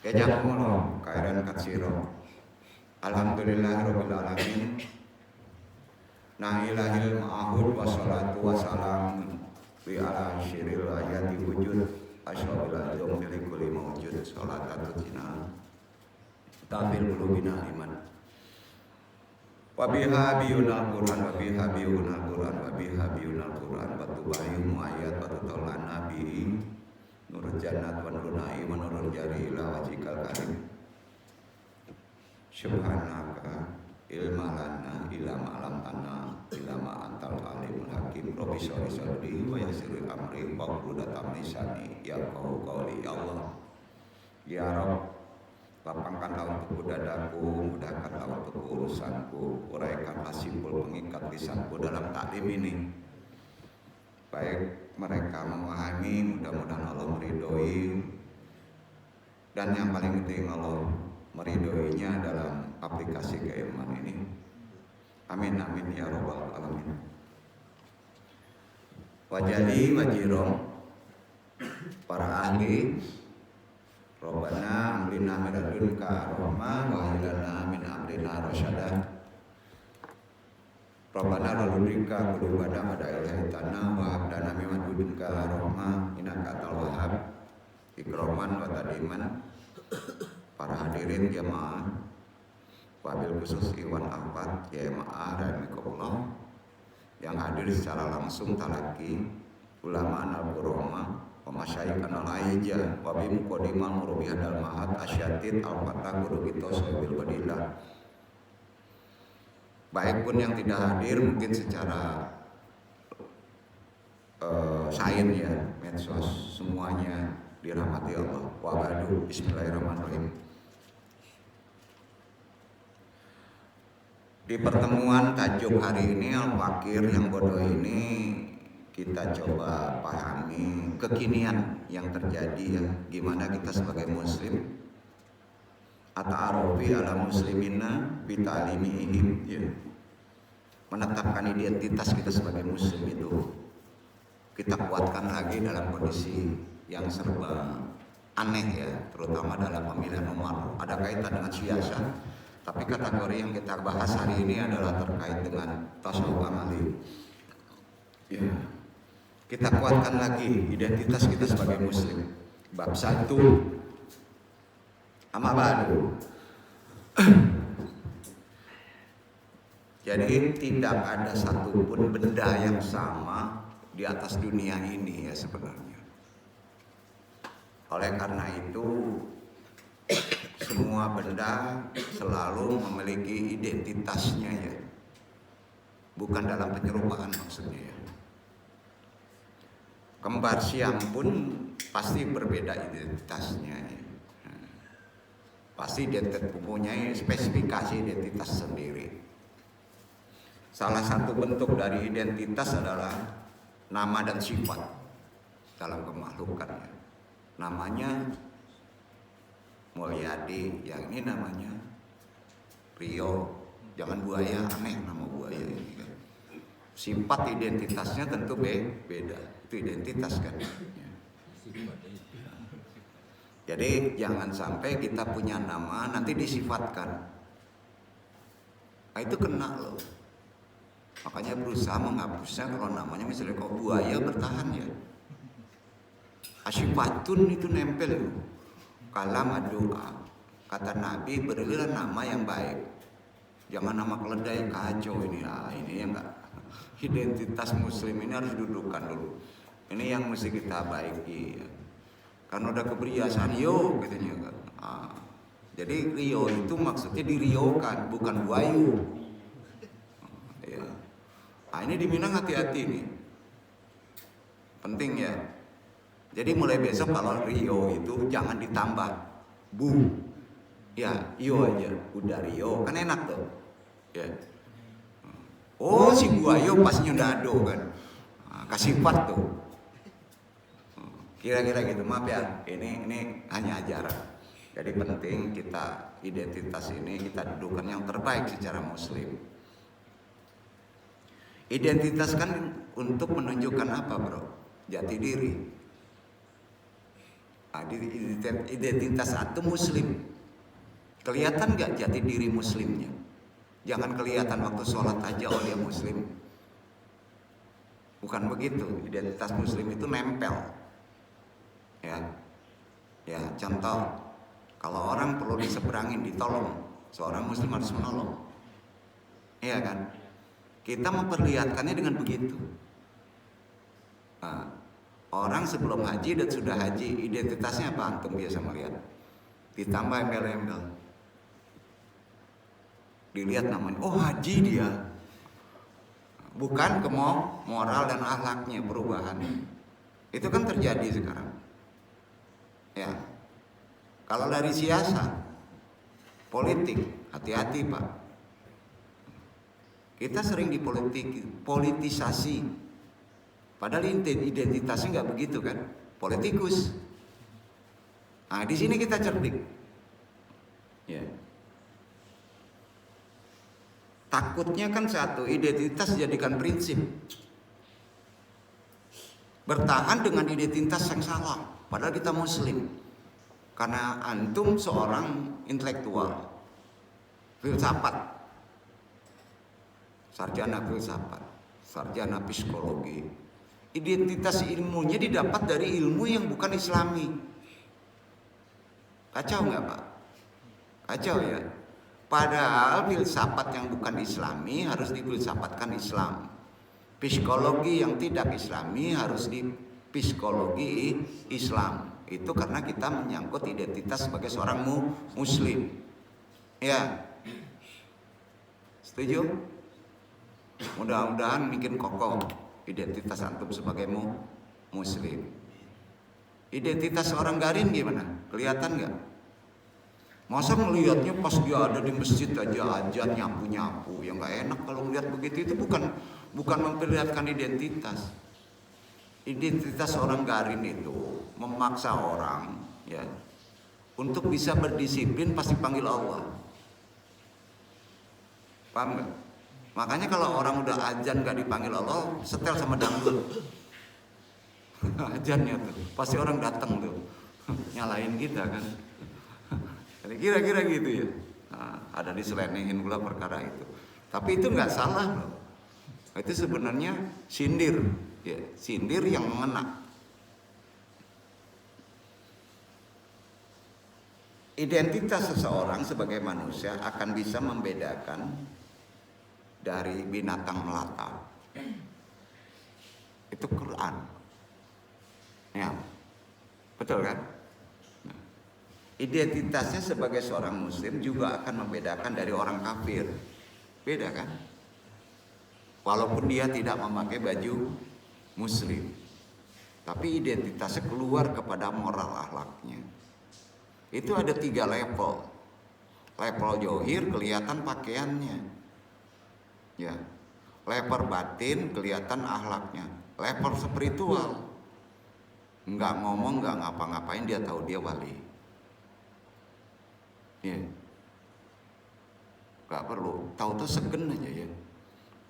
Kejakumullah khairan katsiro. Alhamdulillahirabbil alamin. Nahilahil ma'ahud wassalatu wassalamu bi ala syiril ayati wujud asyrafil azam fi kulli mawjud salatan tutina tafil qulubina iman. Wa biha biyunal Qur'an wa biha biyunal Qur'an wa biha biyunal Qur'an wa tubayyinu ayat wa tutallana nabi nurul jannat wa nurul naim wa nurul jari ila wajhikal karim. Subhanaka ilma lana ila ma'lam tanah ila ma'antal alimul hakim. Rabbi sholli sadri wa yassir amri wa quddatam lisani yafqahu qawli. Ya Allah, ya Rabb, lapangkanlah untuk dadaku, mudahkanlah untuk urusanku, uraikanlah simpul pengikat lisanku dalam taklim ini. Baik mereka memahami, mudah-mudahan Allah meridhoi, dan yang paling penting Allah meridhoinya dalam aplikasi keilmuan ini. Amin amin ya rabbal alamin. Wajali wajirong para ahli Rabbana amrina min ladunka rahmah wa hilana min amrina rasyada. Rabbana laludrika qulubana pada ilahi tanah wa habdana min ladunka rahmah innaka antal wahhab. Ikroman wa tadiman. Para hadirin jamaah, wabil khusus Iwan Ahmad jamaah rahimakumullah yang hadir secara langsung talaki ulama al-qurama pemasyaikan al-aija wabi muqaddimal murabbi hadal mahat asyatid al-fatah guru kita sahabil wadilah. Baik pun yang tidak hadir mungkin secara sain ya, medsos, semuanya dirahmati Allah. Wa ba'du, bismillahirrahmanirrahim. Di pertemuan tajuk hari ini Al-Fakir yang bodoh ini kita coba pahami kekinian yang terjadi ya, gimana kita sebagai muslim ata'arufi ala muslimina bita'limihim ya. Menetapkan identitas kita sebagai muslim itu kita kuatkan lagi dalam kondisi yang serba aneh ya, terutama dalam pemilihan nomor. Ada kaitan dengan siasa. Tapi kategori yang kita bahas hari ini adalah terkait dengan tasawuf amali. Ya. Kita kuatkan lagi identitas kita sebagai muslim. Bab 1 amma ba'du. Jadi tidak ada satupun benda yang sama di atas dunia ini ya sebenarnya. Oleh karena itu semua benda selalu memiliki identitasnya ya, bukan dalam penyerupaan maksudnya ya. Kembar siam pun pasti berbeda identitasnya ya. Pasti mempunyai spesifikasi identitas sendiri. Salah satu bentuk dari identitas adalah nama dan sifat dalam kemakhlukannya. Namanya Mulyadi, yang ini namanya Rio. Jangan buaya, aneh nama buaya ini kan. Sifat identitasnya tentu beda. Itu identitas kan. Jadi jangan sampai kita punya nama nanti disifatkan. Nah, itu kena loh. Makanya berusaha menghapusnya kalau namanya misalnya kok buaya bertahan ya. Asyifatun itu nempel loh. Kalam doa, kata Nabi berilah nama yang baik, jangan nama keledai kacau ini. Ini yang enggak. Identitas muslim ini harus dudukkan dulu. Ini yang mesti kita baiki. Karena udah kebiasaan yo katanya kan. Jadi rio itu maksudnya diriokan, bukan buayu. Ya. Ini di Minang hati-hati nih, penting ya. Jadi mulai besok kalau Rio itu jangan ditambah Bu, ya Io aja, udah Rio kan enak tuh. Ya. Oh si buayo pas nyundado kan, kasih part tuh. Kira-kira gitu, maaf ya, ini hanya ajaran. Jadi penting kita identitas ini kita dudukan yang terbaik secara muslim. Identitas kan untuk menunjukkan apa bro? Jati diri. Nah, identitas antum muslim. Kelihatan nggak jati diri muslimnya? Jangan kelihatan waktu sholat aja oh dia muslim. Bukan begitu. Identitas muslim itu nempel. Ya, contoh, kalau orang perlu diseberangin, ditolong, seorang muslim harus menolong. Iya kan? Kita memperlihatkannya dengan begitu. Nah, orang sebelum haji dan sudah haji, identitasnya apa antum biasa melihat? Ditambah embel-embel. Dilihat namanya, oh haji dia. Bukan ke moral dan akhlaknya perubahan. Itu kan terjadi sekarang. Ya. Kalau dari siasa, politik, hati-hati Pak. Kita sering politisasi. Padahal identitasnya nggak begitu kan, politikus. Nah di sini kita cerdik. Ya. Takutnya kan satu, identitas dijadikan prinsip. Bertahan dengan identitas yang salah, padahal kita muslim. Karena antum seorang intelektual, filsafat, sarjana filsafat, sarjana psikologi. Identitas ilmunya didapat dari ilmu yang bukan islami. Kacau nggak Pak? Kacau ya. Padahal filsafat yang bukan islami harus difilsafatkan Islam. Psikologi yang tidak islami harus di psikologi Islam. Itu karena kita menyangkut identitas sebagai seorang muslim. Ya. Setuju? Mudah-mudahan bikin kokoh identitas antum sebagai muslim. Identitas seorang garin gimana? Kelihatan nggak? Masa melihatnya pas dia ada di masjid aja nyapu-nyapu, ya nggak enak kalau melihat begitu. Itu bukan memperlihatkan identitas. Identitas seorang garin itu memaksa orang ya untuk bisa berdisiplin pasti panggil Allah. Paham nggak? Makanya kalau orang udah azan nggak dipanggil Allah, setel sama dangdut. Azannya tuh pasti orang datang tuh nyalain kita kan. Kira-kira gitu ya. Nah, ada diselenengin pula perkara itu. Tapi itu nggak salah loh. Itu sebenarnya sindir, ya, sindir yang mengena. Identitas seseorang sebagai manusia akan bisa membedakan dari binatang melata. Itu Quran. Ya, betul kan? Identitasnya sebagai seorang muslim juga akan membedakan dari orang kafir. Beda kan? Walaupun dia tidak memakai baju muslim, tapi identitasnya keluar kepada moral akhlaknya. Itu ada 3 level. Level johir kelihatan pakaiannya, ya. Level batin kelihatan akhlaknya. Level spiritual, nggak ngomong, nggak ngapa-ngapain dia tahu dia wali. Ya, nggak perlu tahu tuh segen aja ya.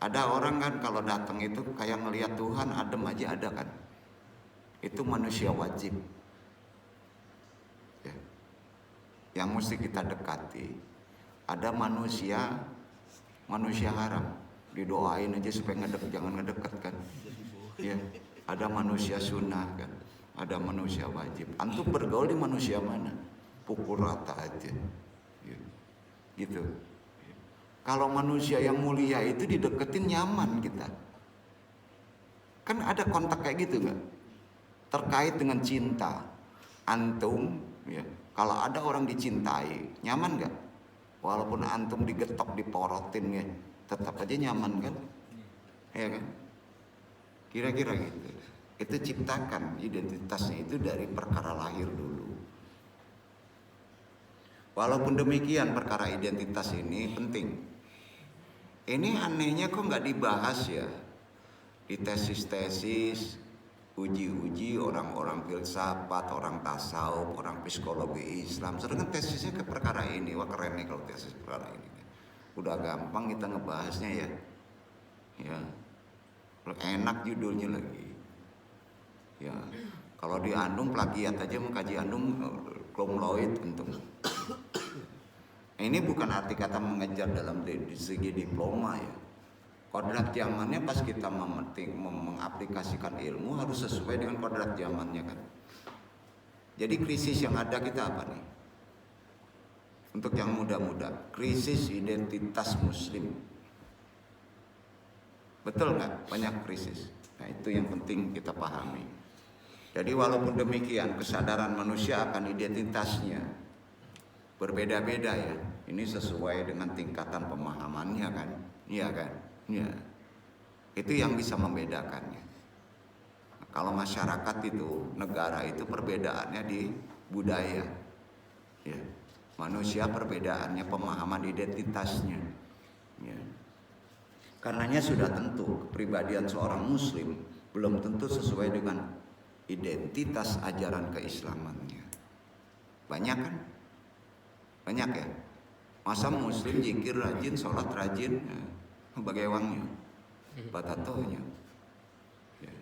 Ada orang kan kalau datang itu kayak ngelihat Tuhan adem aja ada kan. Itu manusia wajib. Ya. Yang mesti kita dekati. Ada manusia haram, didoain aja supaya jangan ngedeket kan. Ya. Ada manusia sunnah kan. Ada manusia wajib. Antum bergaul di manusia mana? Pukul rata aja. Gitu. Kalau manusia yang mulia itu dideketin nyaman kita. Kan ada kontak kayak gitu nggak? Terkait dengan cinta. Antum ya, kalau ada orang dicintai, nyaman nggak? Walaupun antum digetok, diporotin ya, tetap aja nyaman kan? Ya kan? Kira-kira gitu. Itu ciptakan identitasnya itu dari perkara lahir dulu. Walaupun demikian perkara identitas ini penting. Ini anehnya kok nggak dibahas ya di tesis-tesis, uji-uji orang-orang filsafat, orang tasawuf, orang psikologi Islam. Sedangkan tesisnya ke perkara ini, wah keren nih kalau tesis perkara ini. Udah gampang kita ngebahasnya ya. Ya, enak judulnya lagi. Ya, Kalau di Andung plagiat aja mau kaji Andung cum laude untung. Ini bukan arti kata mengejar dalam segi diploma ya. Kodrat zamannya pas kita mengaplikasikan ilmu harus sesuai dengan kodrat zamannya kan. Jadi krisis yang ada kita apa nih? Untuk yang muda-muda, krisis identitas muslim. Betul nggak? Banyak krisis. Nah itu yang penting kita pahami. Jadi walaupun demikian kesadaran manusia akan identitasnya berbeda-beda ya. Ini sesuai dengan tingkatan pemahamannya kan. Iya kan? Iya. Itu yang bisa membedakannya. Nah, kalau masyarakat itu, negara itu perbedaannya di budaya. Ya. Manusia perbedaannya pemahaman identitasnya. Ya. Karenanya sudah tentu kepribadian seorang muslim belum tentu sesuai dengan identitas ajaran keislamannya. Banyak kan? Banyak ya? Masa muslim zikir rajin, sholat rajin, ya, bagaiwangnya, batatonya. Ya.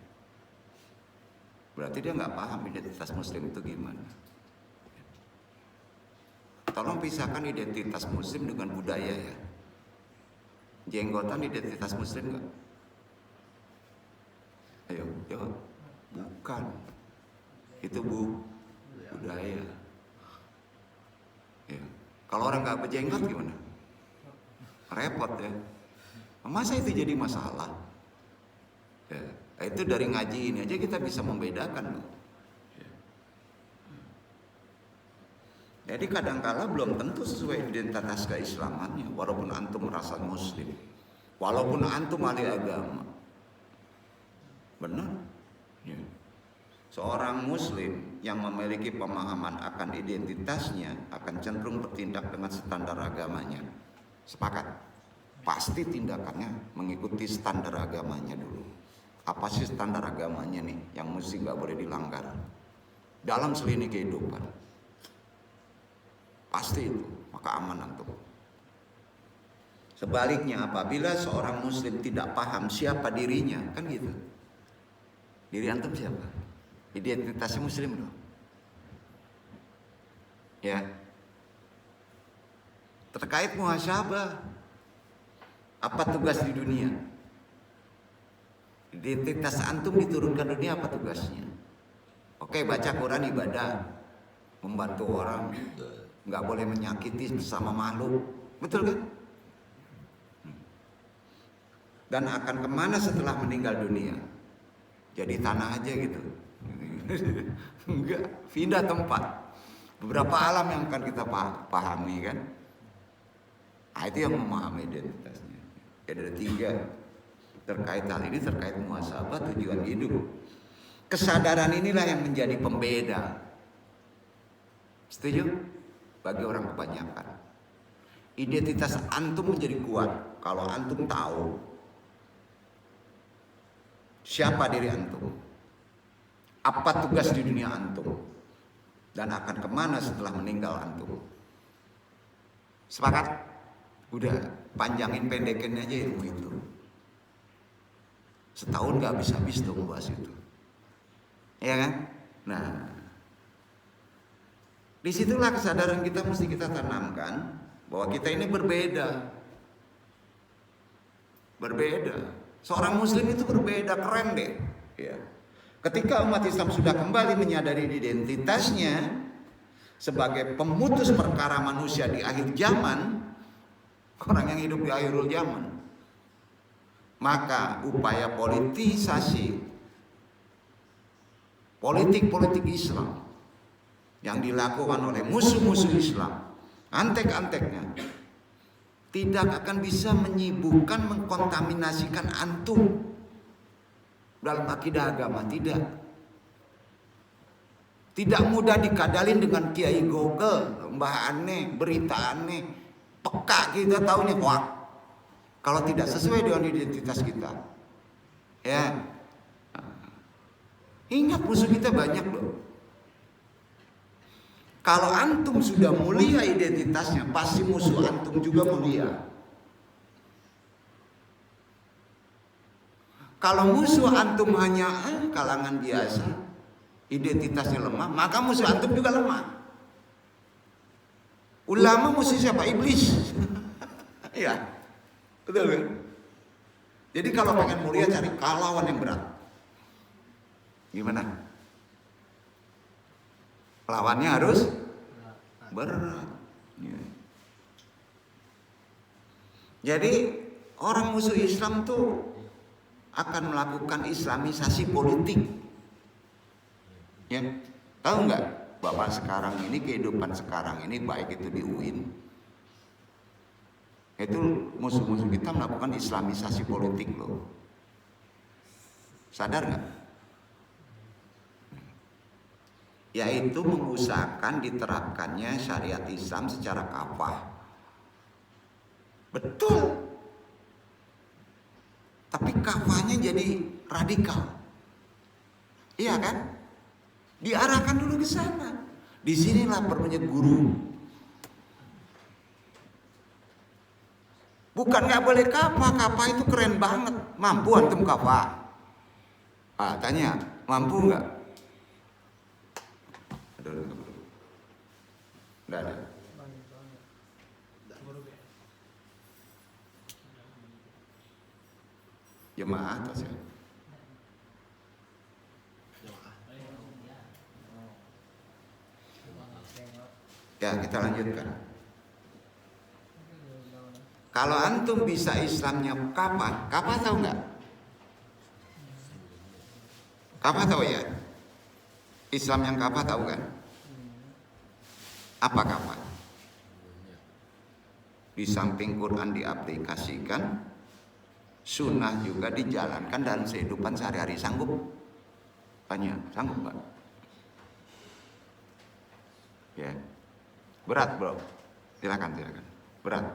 Berarti dia nggak paham identitas muslim itu gimana. Tolong pisahkan identitas muslim dengan budaya ya. Jenggotan identitas muslim nggak? Ayo, jawab. Bukan. Itu budaya. Ya. Kalau orang nggak berjenggot gimana? Repot ya. Masa itu jadi masalah? Ya. Itu dari ngaji ini aja kita bisa membedakan loh. Ya. Jadi kadangkala belum tentu sesuai identitas keislamannya, walaupun antum merasa muslim, walaupun antum ahli agama. Benar? Ya. Seorang muslim yang memiliki pemahaman akan identitasnya akan cenderung bertindak dengan standar agamanya. Sepakat? Pasti tindakannya mengikuti standar agamanya dulu. Apa sih standar agamanya nih yang mesti nggak boleh dilanggar dalam selini kehidupan? Pasti itu, maka aman antum. Sebaliknya apabila seorang muslim tidak paham siapa dirinya, kan gitu. Diri antum siapa? Identitasnya muslim loh. Ya. Terkait muhasabah, apa tugas di dunia? Identitas antum diturunkan dunia apa tugasnya? Oke, baca Quran ibadah, membantu orang, nggak boleh menyakiti sesama makhluk, betul kan? Dan akan kemana setelah meninggal dunia? Jadi tanah aja gitu. Enggak, pindah tempat. Beberapa alam yang akan kita pahami kan. Nah, itu yang memahami identitasnya. Jadi ada 3 terkait hal ini, terkait muhasabah, tujuan hidup. Kesadaran inilah yang menjadi pembeda. Setuju? Bagi orang kebanyakan. Identitas antum menjadi kuat kalau antum tahu siapa diri antum. Apa tugas di dunia antum dan akan kemana setelah meninggal antum. Sepakat? Udah panjangin pendekin aja ilmu itu. Setahun gak habis-habis tuh bahas itu. Ya kan? Nah, disitulah kesadaran kita mesti kita tanamkan bahwa kita ini berbeda. Berbeda. Seorang muslim itu berbeda, keren deh. Ya. Ketika umat Islam sudah kembali menyadari identitasnya sebagai pemutus perkara manusia di akhir zaman, orang yang hidup di akhirul zaman, maka upaya politisasi politik Islam yang dilakukan oleh musuh-musuh Islam, antek-anteknya, tidak akan bisa menyibukkan, mengkontaminasikan antum dalam akidah agama. Tidak mudah dikadalin dengan kiai Google, mbah aneh, berita aneh, peka kita taunya hoax kalau tidak sesuai dengan identitas kita. Ya, ingat musuh kita banyak loh. Kalau antum sudah mulia identitasnya, pasti musuh antum juga mulia. Kalau musuh antum hanya kalangan biasa, identitasnya lemah, maka musuh antum juga lemah. Ulama musuh siapa? Iblis. Iya, betul kan? Jadi kalau pengen mulia cari lawan yang berat. Gimana? Lawannya harus berat. Ya. Jadi orang musuh Islam tuh akan melakukan islamisasi politik. Ya, tahu nggak? Bapak sekarang ini, kehidupan sekarang ini, baik itu di UIN, itu musuh-musuh kita melakukan islamisasi politik loh. Sadar nggak? Yaitu mengusahakan diterapkannya syariat Islam secara kafah. Betul. Tapi kafahnya jadi radikal. Iya kan? Diarahkan dulu ke sana. Disinilah perlunya guru. Bukan nggak boleh kafah, kafah itu keren banget. Mampu antum kafah? Tanya, mampu nggak? Nggak ada. Jemaah atau siapa? Ya, kita lanjutkan. Kalau antum bisa Islamnya kafah, kafah tahu nggak? Kafah tahu ya? Islam yang kafah tahu kan? Apa kafah? Di samping Quran diaplikasikan, sunnah juga dijalankan dalam kehidupan sehari-hari. Sanggup? Tanya, sanggup Mbak? Ya. Berat bro, silakan. Berat.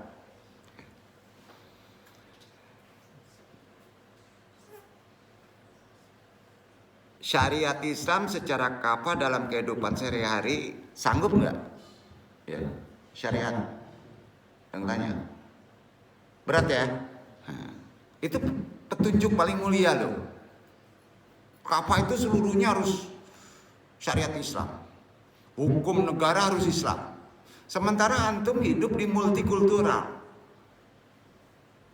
Syariat Islam secara kafah dalam kehidupan sehari-hari sanggup nggak? Ya, syariat. Yang tanya, berat ya? Nah, itu petunjuk paling mulia loh. Kafah itu seluruhnya harus syariat Islam. Hukum negara harus Islam. Sementara antum hidup di multikultural.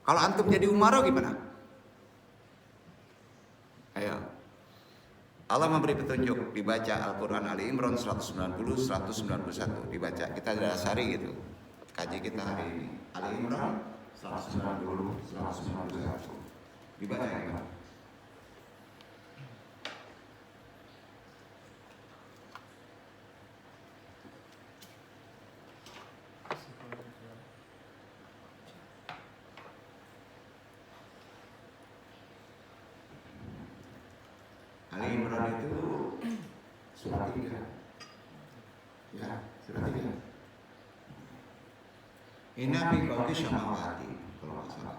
Kalau antum jadi umaro gimana? Ayo. Allah memberi petunjuk, dibaca Al-Quran Ali Imran 190, 191 dibaca. Kita dasari gitu. Kaji kita hari ini. Ali Imran 190, 191 dibaca ya. Ali Imran itu surat 3. Ya, surat 3. Inna fi khalqi samawati kalau nggak salah.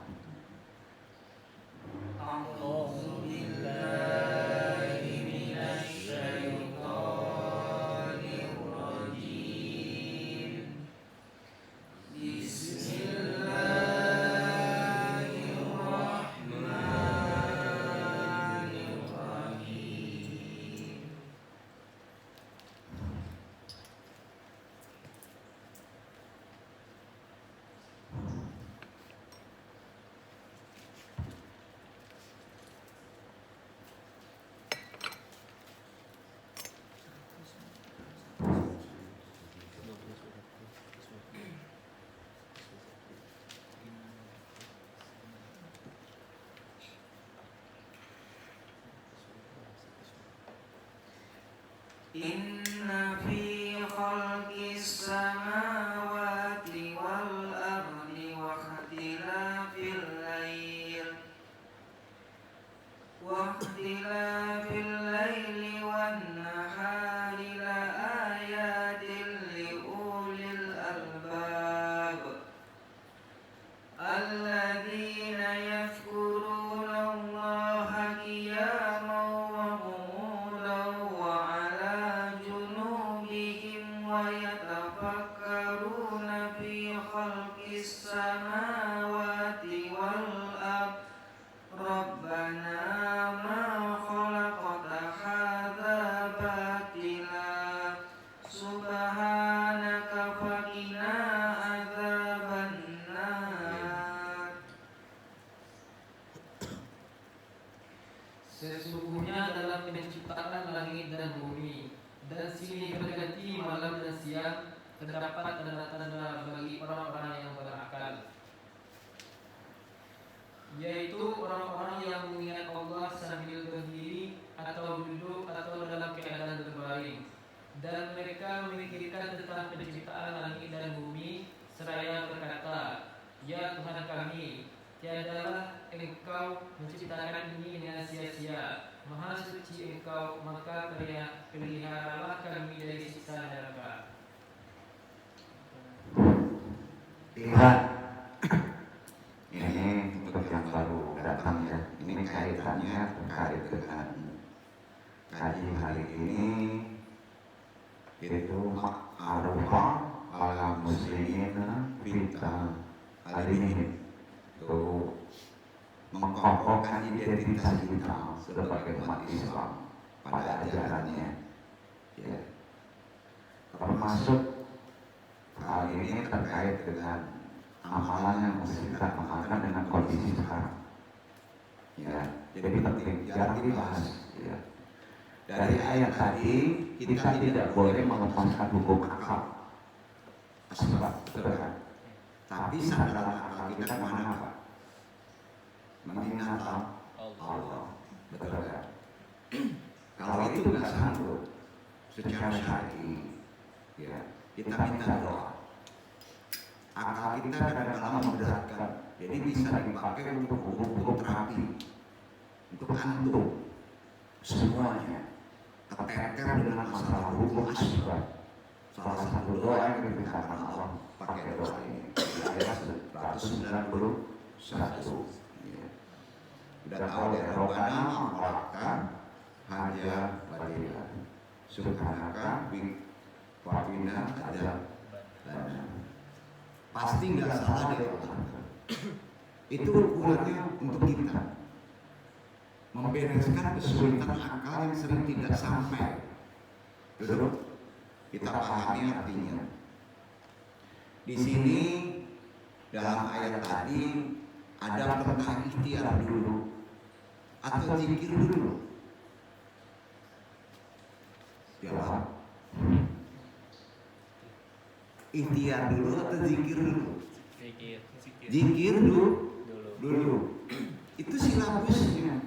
Inna fi khalqis samawati wal ardi wa ikhtilafil laili wan nahari la ayatin li ulil albab alladzina yadhkuruna Allaha qiyaman wa qu'udan wa 'ala junubihim wa yatafakkaruna Subhanaka faqina adzabannar. Sesungguhnya dalam penciptaan langit dan bumi dan silih berganti malam dan siang terdapat tanda-tanda bagi orang-orang yang berakal, yaitu orang-orang yang mengingat Allah sambil berdiri atau duduk atau dalam keadaan berbaring, dan mereka memikirkan tentang penciptaan langit dan bumi seraya berkata, Ya Tuhan kami, tiadalah Engkau menciptakan ini dengan sia-sia. Maha suci Engkau, maka peliharalah kami dari siksa neraka. Lihat, ini untuk yang baru datang ya. Ini kaitannya terkait dengan kaji hari ini, itu ma'arufah ala muslimina bintang hari ini. Itu mengkokohkan identitas kita sebagai umat Islam pada ajarannya. Ya. Termasuk hal ini terkait dengan amalan yang mesti kita amalkan dengan kondisi sekarang. Ya, jadi penting, jarang dibahas. Ya. Dari ayat tadi kita tidak boleh melepaskan hukum akal. Asbab, betul kan? Tapi sandaran akal kita kemana Pak? Mengingat Allah, betul kan? Kalau itu nggak sanggup secara syar'i, ya kita minta doa. Akal kita kadang-kadang memberatkan, jadi bisa dipakai untuk hukum terapi, untuk antum semuanya terteter dengan masalah hukum asbab. Salah satu doa yang diberikan Allah pakai doa ini ayat 191. Sudah tahu ya, Rabbana ma'alaka haja wadila subhanaka waqina adzab. Pasti nggak salah deh Allah. Itu ukurannya untuk kita membereskan kesulitan akal yang sering tidak sampai. Duduk, kita pahami artinya. Di sini dalam ayat tadi ada tentang ikhtiar dulu atau zikir dulu. Jawab. Ikhtiar dulu atau zikir dulu? Zikir dulu. Itu silabusnya.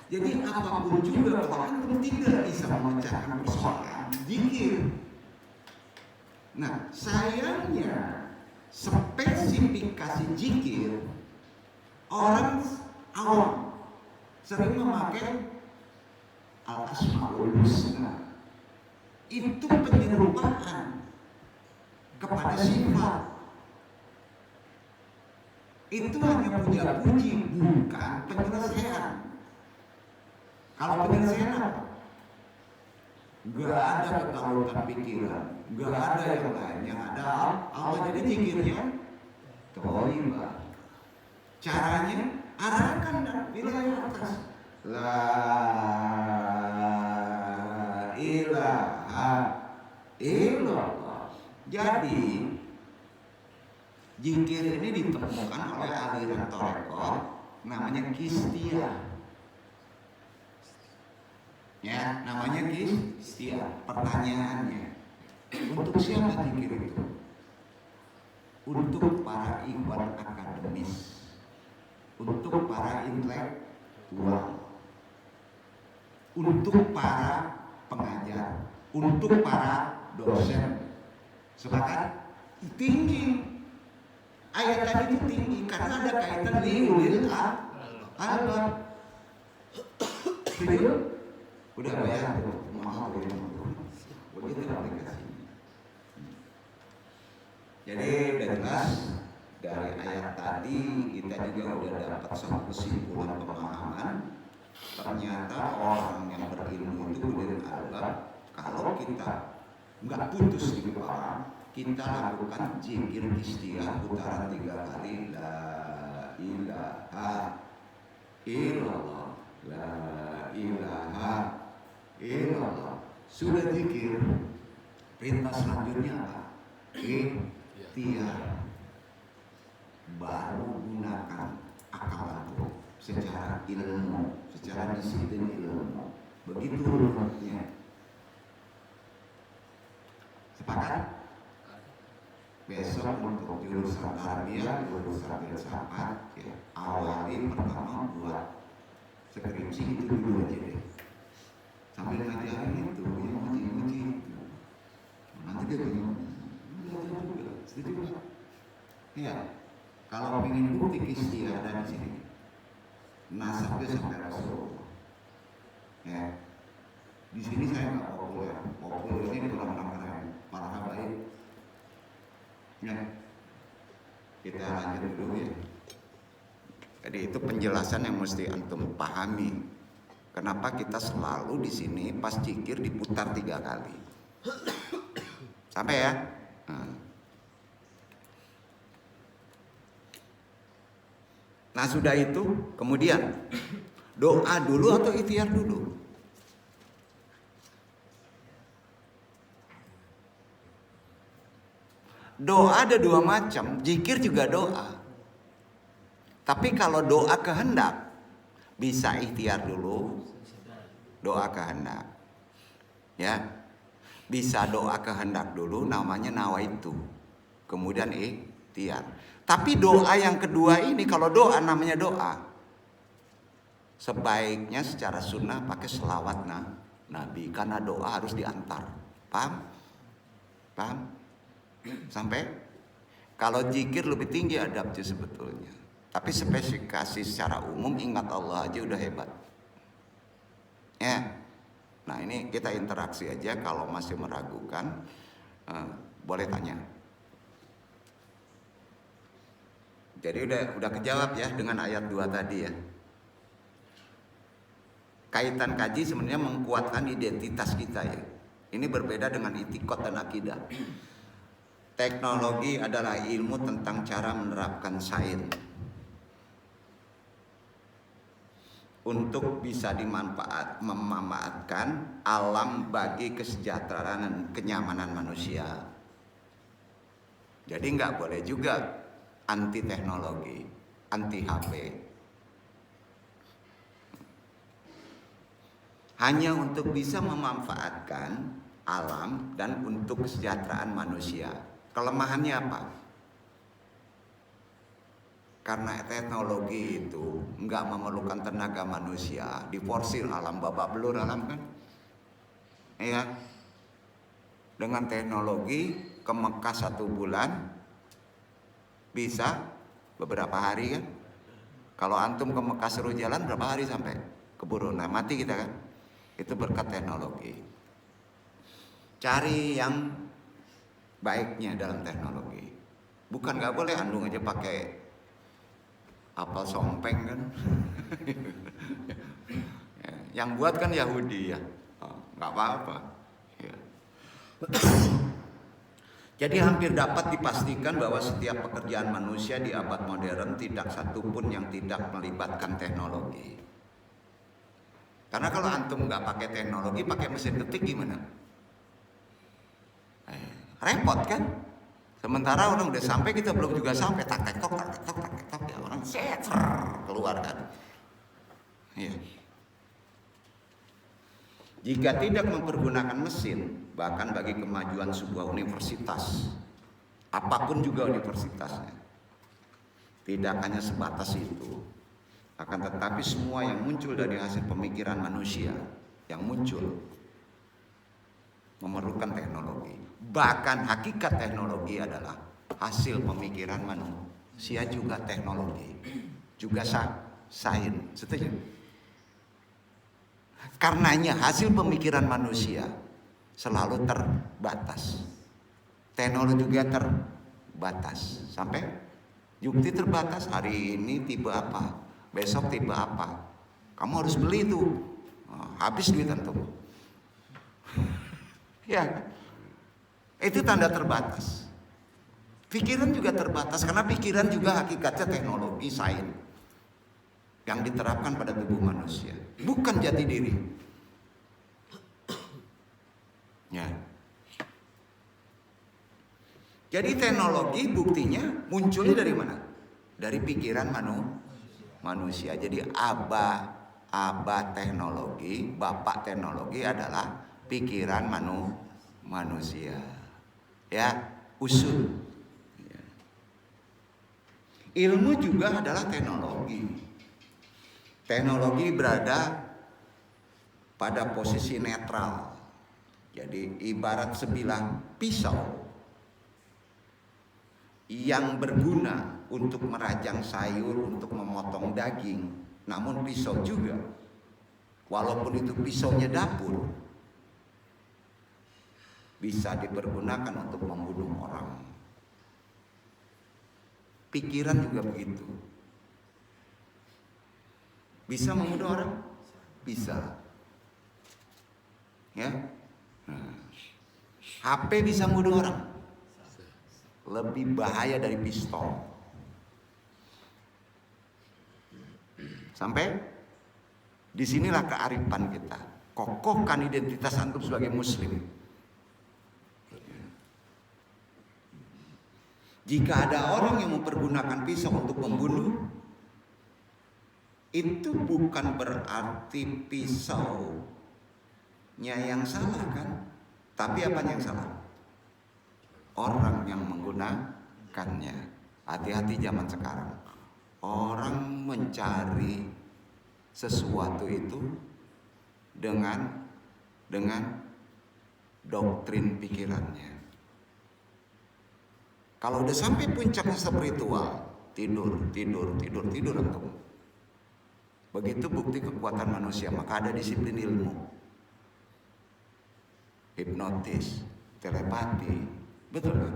Jadi apapun juga kalau antum tidak bisa memecahkan persoalan, zikir. Nah, sayangnya spesifikasi zikir orang awam sering memakai al-asmaul husna. Itu penyerupaan kepada sifat. Itu hanya puja-puji, bukan penyelesaian. Kalau penyelesaian apa? Gak ada ketahuan pikiran, gak ada yang lain. Yang ada Allah. Jadi zikirnya thayyibah. Caranya arahkan wilayah atas. La ilaha illallah. Jadi zikir ini ditemukan oleh aliran tarekat namanya Qistiyah. Ya, namanya Qistiyah. Pertanyaannya, untuk siapa zikir itu? Untuk para ikhwan akademis, untuk para intelektual, untuk para pengajar, untuk para dosen. Sepakat? Tinggi. Ayat tadi itu tinggi karena ada kaitan liulil albab. Setuju? Udah bayar tuh, mahal ya. Begitu aplikasinya. Jadi udah jelas dari ayat tadi kita juga udah dapat satu kesimpulan pemahaman. Ternyata orang yang berilmu itu ulil albab. Kalau kita nggak putus di kepala, kita lakukan zikir istighfar putaran 3 kali. La ilaha illallah, la ilaha illallah. Sudah zikir, Perintah selanjutnya apa? Ikhtiar. Baru gunakan akal antum secara ilmu, secara disiplin ilmu. Begitu urutnya. Sepakat? Besok untuk jurusan tarbiyah, jurusan filsafat, ya, awali pertama buat skripsi itu dulu aja deh. Sambil ngajarin itu, ya ngaji-ngaji itu. Nanti dia bingung. Belajar juga, setuju? Iya. Kalau ingin bukti istiadat di sini, nasabnya sampai Rasulullah. Ya, di sini saya nggak populer. Populer ini orang-orang para habaib. Ya, kita lanjut dulu ya. Jadi itu penjelasan yang mesti antum pahami. Kenapa kita selalu di sini pas zikir diputar 3 kali? Sampai ya. Nah sudah itu, kemudian doa dulu atau ikhtiar dulu? Doa ada 2 macam, zikir juga doa. Tapi kalau doa kehendak, bisa ikhtiar dulu, doa kehendak. Ya, bisa doa kehendak dulu, namanya nawaitu. Kemudian ikhtiar. Tapi doa yang kedua ini, kalau doa namanya doa, sebaiknya secara sunnah pakai selawat Nabi, karena doa harus diantar. Paham? Paham? Sampai? Kalau zikir lebih tinggi adabnya sebetulnya. Tapi spesifikasi secara umum, ingat Allah aja udah hebat. Ya. Nah ini kita interaksi aja, kalau masih meragukan boleh tanya. Jadi udah kejawab ya dengan ayat 2 tadi ya. Kaitan kaji sebenarnya menguatkan identitas kita ya. Ini berbeda dengan itikad dan akidah. Teknologi adalah ilmu tentang cara menerapkan sains untuk bisa memanfaatkan alam bagi kesejahteraan dan kenyamanan manusia. Jadi nggak boleh juga anti teknologi, anti HP. Hanya untuk bisa memanfaatkan alam dan untuk kesejahteraan manusia. Kelemahannya apa? Karena teknologi itu nggak memerlukan tenaga manusia, diforsir alam, babak belur alam kan? Iya. Dengan teknologi ke Mekah 1 bulan bisa beberapa hari kan? Kalau antum ke Mekah suruh jalan berapa hari sampai? Keburu, nah mati kita kan? Itu berkat teknologi. Cari yang baiknya dalam teknologi. Bukan nggak boleh andung aja pakai apel sompeng kan? Yang buat kan Yahudi ya, nggak apa-apa. Ya. Jadi hampir dapat dipastikan bahwa setiap pekerjaan manusia di abad modern tidak satupun yang tidak melibatkan teknologi. Karena kalau antum nggak pakai teknologi, pakai mesin ketik gimana? Repot kan? Sementara orang udah sampai, kita belum juga sampai, tak tok ya orang set keluar kan. Iya. Jika tidak mempergunakan mesin, bahkan bagi kemajuan sebuah universitas, apapun juga universitasnya, tidak hanya sebatas itu, akan tetapi semua yang muncul dari hasil pemikiran manusia yang muncul memerlukan teknologi. Bahkan hakikat teknologi adalah hasil pemikiran manusia, juga teknologi, juga sains. Setuju? Karenanya hasil pemikiran manusia selalu terbatas. Teknologi juga terbatas. Sampai bukti terbatas, hari ini tipe apa, besok tipe apa. Kamu harus beli itu. Habis duit antum. Ya. Itu tanda terbatas. Pikiran juga terbatas, karena pikiran juga hakikatnya teknologi sains yang diterapkan pada tubuh manusia, bukan jati diri. Ya. Jadi teknologi buktinya munculnya dari mana? Dari pikiran manusia. Jadi abah teknologi, bapak teknologi adalah pikiran manusia. Ya, usul. Ya. Ilmu juga adalah teknologi. Teknologi berada pada posisi netral. Jadi ibarat sebilah pisau yang berguna untuk merajang sayur, untuk memotong daging. Namun pisau juga, walaupun itu pisaunya dapur, bisa dipergunakan untuk membunuh orang. Pikiran juga begitu. Bisa membunuh orang? Bisa. Ya. HP bisa membunuh orang. Lebih bahaya dari pistol. Sampai disinilah kearifan kita. Kokohkan identitas antum sebagai muslim. Jika ada orang yang mempergunakan pisau untuk membunuh, itu bukan berarti pisaunya yang salah kan? Tapi apa yang salah? Orang yang menggunakannya. Hati-hati zaman sekarang. Orang mencari sesuatu itu dengan doktrin pikirannya. Kalau udah sampai puncaknya spiritual, tidur antum. Begitu bukti kekuatan manusia, maka ada disiplin ilmu. Hipnotis, telepati, betul kan?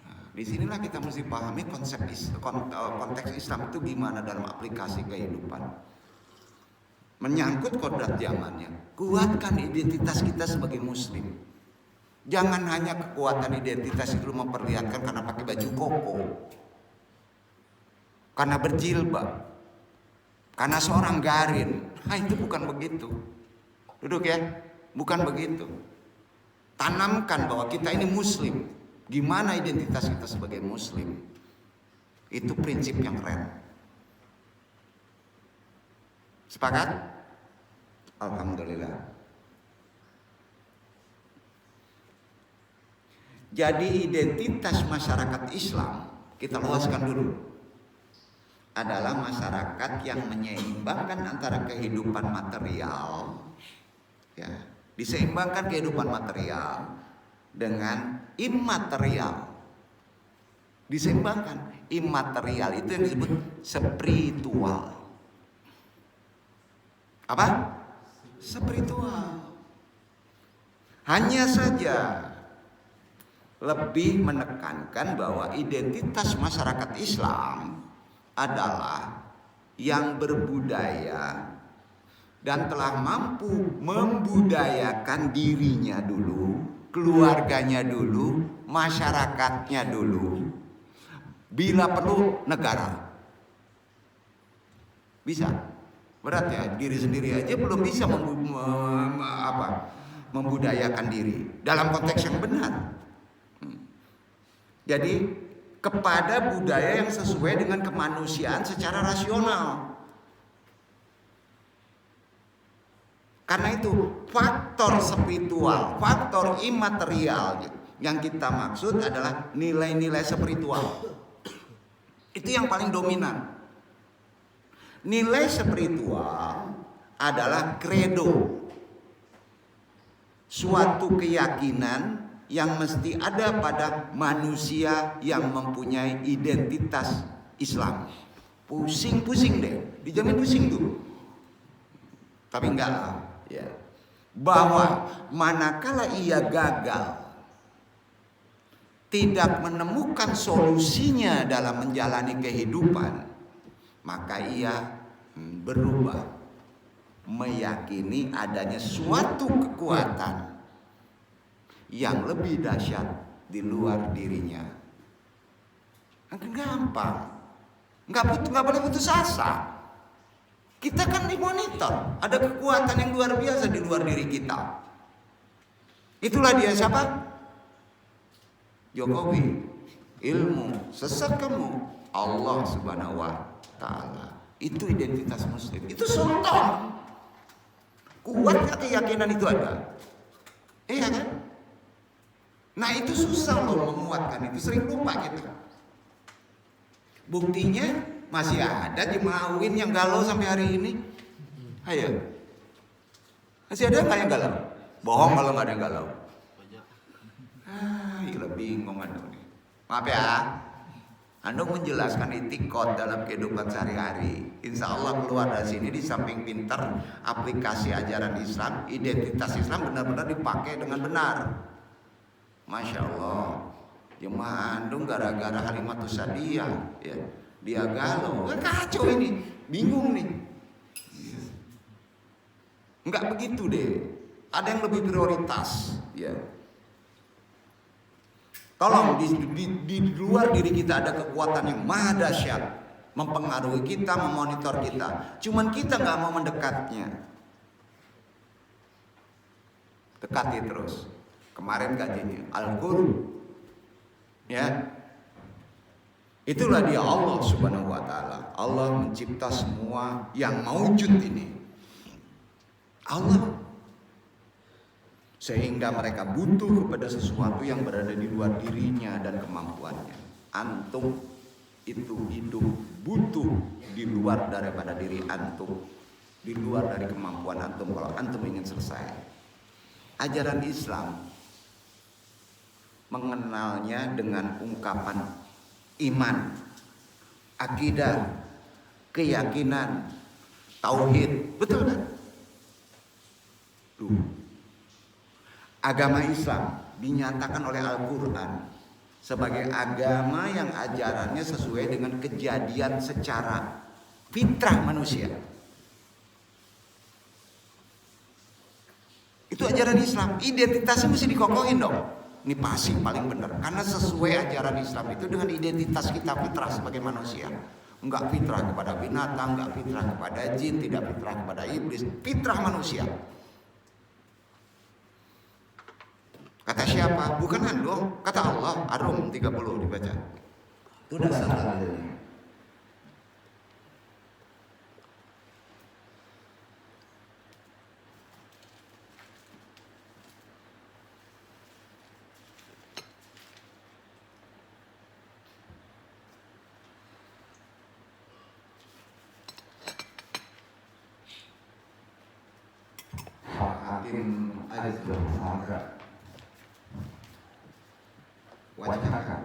Nah, disinilah kita mesti pahami konteks Islam itu gimana dalam aplikasi kehidupan. Menyangkut kodrat zamannya, kuatkan identitas kita sebagai muslim. Jangan hanya kekuatan identitas itu memperlihatkan karena pakai baju koko, karena berjilbab, karena seorang garin. Nah, itu bukan begitu. Duduk ya, bukan begitu. Tanamkan bahwa kita ini muslim. Gimana identitas kita sebagai muslim? Itu prinsip yang keren. Sepakat? Alhamdulillah. Jadi identitas masyarakat Islam, kita luaskan dulu, adalah masyarakat yang menyeimbangkan antara kehidupan material, ya, diseimbangkan kehidupan material dengan immaterial. Diseimbangkan immaterial itu yang disebut spiritual. Apa? Spiritual. Hanya saja lebih menekankan bahwa identitas masyarakat Islam adalah yang berbudaya dan telah mampu membudayakan dirinya dulu, keluarganya dulu, masyarakatnya dulu, bila perlu negara. Bisa. Berat ya, diri sendiri aja belum bisa membudayakan diri dalam konteks yang benar. Jadi kepada budaya yang sesuai dengan kemanusiaan secara rasional. Karena itu faktor spiritual, faktor imaterial yang kita maksud adalah nilai-nilai spiritual. Itu yang paling dominan. Nilai spiritual adalah credo, suatu keyakinan yang mesti ada pada manusia yang mempunyai identitas Islam. Pusing-pusing deh, dijamin pusing tuh. Tapi enggak lah, ya. Bahwa manakala ia gagal, tidak menemukan solusinya dalam menjalani kehidupan, maka ia berubah, meyakini adanya suatu kekuatan yang lebih dahsyat di luar dirinya. Gampang, nggak boleh putus asa. Kita kan dimonitor, ada kekuatan yang luar biasa di luar diri kita. Itulah dia siapa? Jokowi, ilmu, sesat kamu, Allah Subhanahu wa Ta'ala. Itu identitas Muslim. Itu sultan. Kuat gak keyakinan itu ada? Iya kan? Nah itu susah loh menguatkan itu, sering lupa kita. Buktinya masih ada jemaah UIN yang galau sampai hari ini. Ayo, masih ada nggak yang galau? Bohong kalau nggak ada yang galau. Gila bingung anu nih. Maaf ya, anu menjelaskan itikad dalam kehidupan sehari-hari. Insya Allah keluar dari sini di samping pintar aplikasi ajaran Islam, identitas Islam benar-benar dipakai dengan benar. Masya Allah, jemaah Andung gara-gara Halimatus Sa'diyah, ya, dia galau, kacau ini, bingung nih. Enggak begitu deh, ada yang lebih prioritas, ya. Tolong di luar diri kita ada kekuatan yang maha dahsyat, mempengaruhi kita, memonitor kita. Cuman kita nggak mau mendekatnya. Dekati terus. Kemarin gajinya Al-Qur'an, ya. Itulah dia Allah Subhanahu wa Ta'ala. Allah mencipta semua yang maujud ini. Allah. Sehingga mereka butuh kepada sesuatu yang berada di luar dirinya dan kemampuannya. Antum itu hidup butuh di luar daripada diri antum, di luar dari kemampuan antum kalau antum ingin selesai. Ajaran Islam mengenalnya dengan ungkapan iman, akidah, keyakinan, tauhid. Betul kan? Agama Islam dinyatakan oleh Al-Quran sebagai agama yang ajarannya sesuai dengan kejadian secara fitrah manusia. Itu ajaran Islam. Identitasnya mesti dikokohin dong. Ini pasti paling benar karena sesuai ajaran Islam itu dengan identitas kita fitrah sebagai manusia. Enggak fitrah kepada binatang, enggak fitrah kepada jin, tidak fitrah kepada iblis, fitrah manusia. Kata siapa? Bukan Ando, kata Allah. Ar-Rum 30 dibaca. Itu dasar dalilnya. Hakim Az-Zahra wajahkan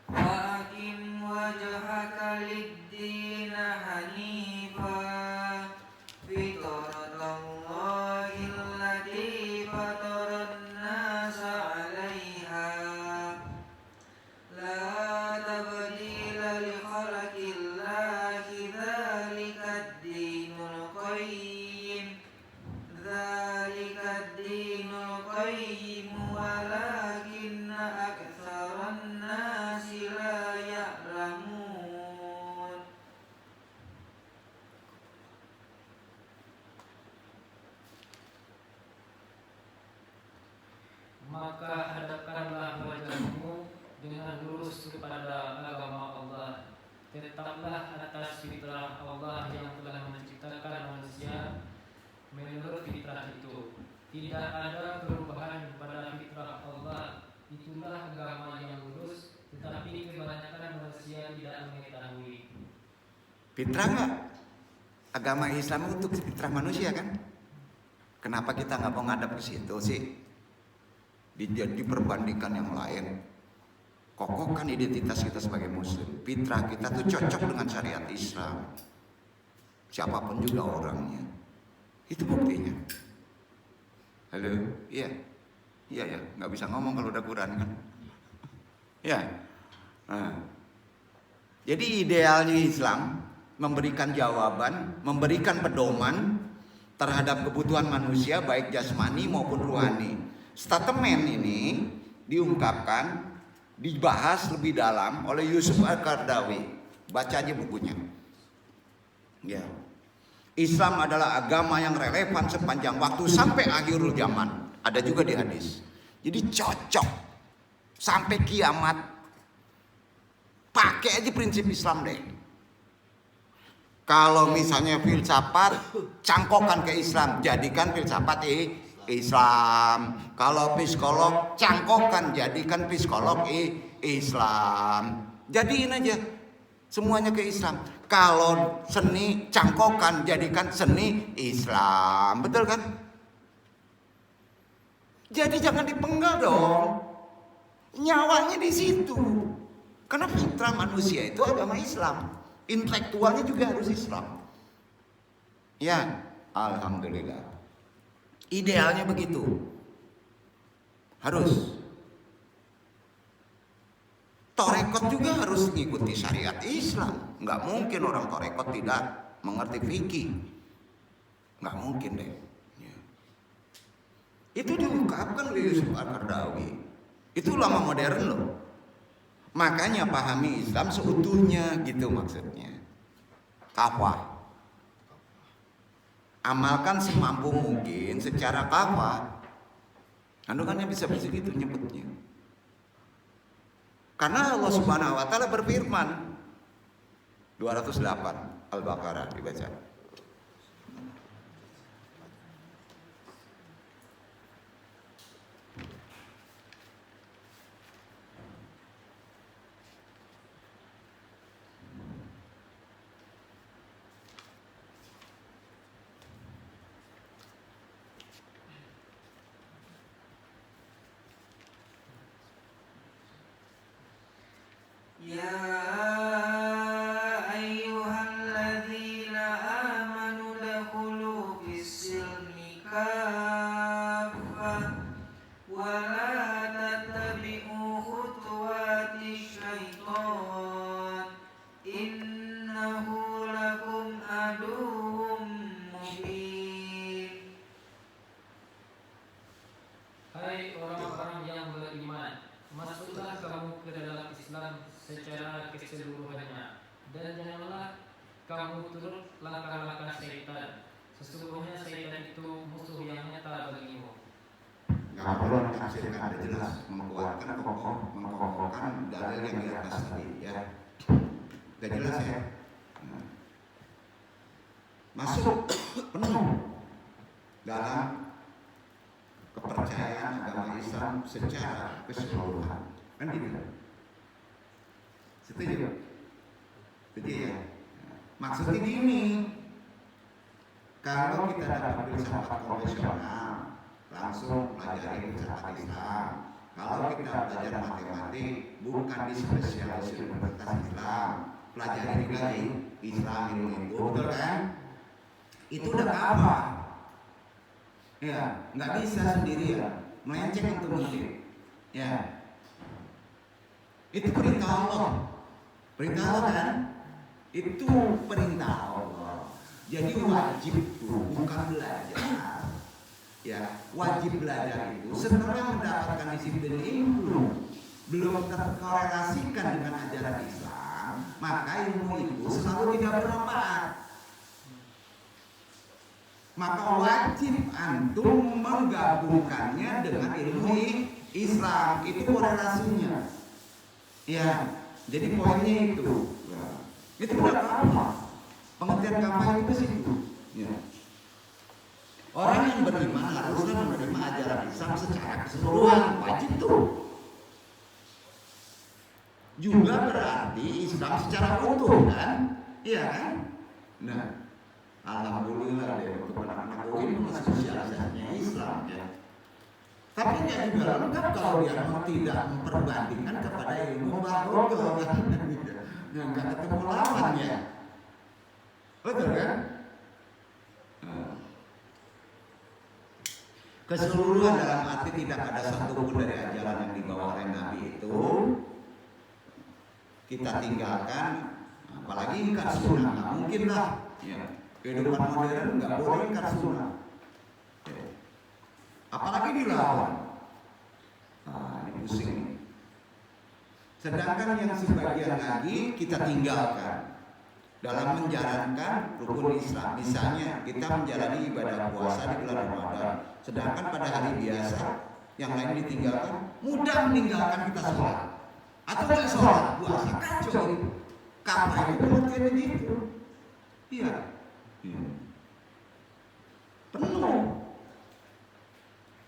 Wa'akim wajhaka lid-dina hanifa fitratallahi allati fataran nasa 'alaiha la tabdila li khalqillahi dzalikad dinul qayyim walakinna aktsaran nasi la ya'lamun. Maka hadapkanlah wajahmu dengan lurus kepada agama Allah. Tetaplah atas fitrah Allah yang telah menciptakan manusia menurut fitrah itu. Tidak ada perubahan pada fitrah Allah. Itulah agama yang lurus, tetapi kebanyakan manusia tidak mengetahui. fitrah nggak? Agama Islam untuk fitrah manusia kan? Kenapa kita nggak mau ngadap ke situ sih? Diperbandingkan yang lain. Kokohkan identitas kita sebagai Muslim. Fitrah kita tuh cocok dengan syariat Islam. Siapapun juga orangnya. Itu buktinya. Halo, iya, iya ya, nggak bisa ngomong kalau udah Quran kan? Ya. Nah. Jadi idealnya Islam memberikan jawaban, memberikan pedoman terhadap kebutuhan manusia baik jasmani maupun rohani. Statement ini diungkapkan, dibahas lebih dalam oleh Yusuf Al-Qaradawi Baca aja bukunya. Ya. Islam adalah agama yang relevan sepanjang waktu sampai akhirul zaman. Ada juga di hadis. Jadi cocok sampai kiamat. Pakai aja prinsip Islam deh. Kalau misalnya filsafat, cangkokkan ke Islam, jadikan filsafat Islam. Kalau psikolog, cangkokkan, jadikan psikolog Islam. Jadiin aja semuanya ke Islam. Kalau seni, cangkokkan, jadikan seni Islam. Betul kan? Jadi jangan dipenggal dong. Nyawanya di situ. Karena fitrah manusia itu agama Islam. Intelektualnya juga harus Islam. Ya, alhamdulillah. Idealnya begitu. Harus. Torekot juga harus mengikuti syariat Islam. Nggak mungkin orang torekot tidak mengerti fikih. Nggak mungkin deh. Ya. Itu diungkapkan oleh Yusuf Al-Qaradawi. Itu ulama modern loh. Makanya pahami Islam seutuhnya gitu maksudnya. Kafah. Amalkan semampu mungkin secara kafah. Kandungannya bisa begitu nyebutnya. Karena Allah Subhanahu wa taala berfirman 208 Al-Baqarah dibaca. Ya ayyuhalladzina amanu dakhulu fis-silmi kaffah wa la tattabi'u khutuwatisy syaitan innahu lakum aduwwum mubin. Hai orang-orang yang beriman, masuklah kamu ke dalam Islam secara keseluruhannya, dan janganlah kamu turut langkah-langkah syaitan. Sesungguhnya syaitan itu musuh yang nyata bagimu. Nggak perlu ditafsirkan, ada jelas menguatkan mengkokohkan dalil yang di atas tadi ya. Udah jelas ya. Masuk penuh dalam kepercayaan agama Islam secara keseluruhan. Kan gitu. Setuju? Setuju ya? Maksudnya gini, kalau kita dapat filsafat konvensional, langsung pelajari filsafat Islam. Kalau kita belajar matematik, bukan di spesialis Universitas Islam, pelajari juga di Islam ilmu, betul kan? Itu udah apa? Ya, nggak bisa sendirian, melenceng itu mungkin. Ya, itu perintah Allah. Perintah Allah kan? Itu perintah Allah. Jadi wajib itu bukan belajar. Ya, wajib belajar itu setelah mendapatkan disiplin ilmu belum terkorelasikan dengan ajaran Islam, maka ilmu itu selalu tidak bermanfaat. Maka wajib antum menggabungkannya dengan ilmu Islam. Itu korelasinya. Ya, jadi poinnya itu. Itu udah kafah. Pengertian kafah itu situ. Ya. Orang yang beriman haruslah menerima ajaran Islam secara keseluruhan, wajib tuh. Juga berarti Islam secara utuh kan? Iya kan? Nah, alhamdulillah deh untuk anak-anak ini masih sosialisasinya Islam ya. Tapi dia juga lengkap kalau dia tidak memperbandingkan kepada ilmu barogo kan? Yang nggak ketemu lawannya. Betul kan? Keseluruhan dalam arti tidak ada satupun dari ajaran yang dibawa oleh Nabi itu kita tinggalkan, apalagi ingkar sunnah. Nggak mungkin lah ya. Kehidupan modern nggak boleh ingkar sunnah ya. Apalagi dilawan. Nah, ini pusing. Sedangkan yang sebagian lagi kita tinggalkan dalam menjalankan rukun Islam. Misalnya kita menjalani ibadah puasa di bulan Ramadan, sedangkan pada hari biasa yang lain ditinggalkan, mudah meninggalkan kita sholat atau nggak sholat puasa, kacau itu. Kapan itu pengertian begitu? Iya, penuh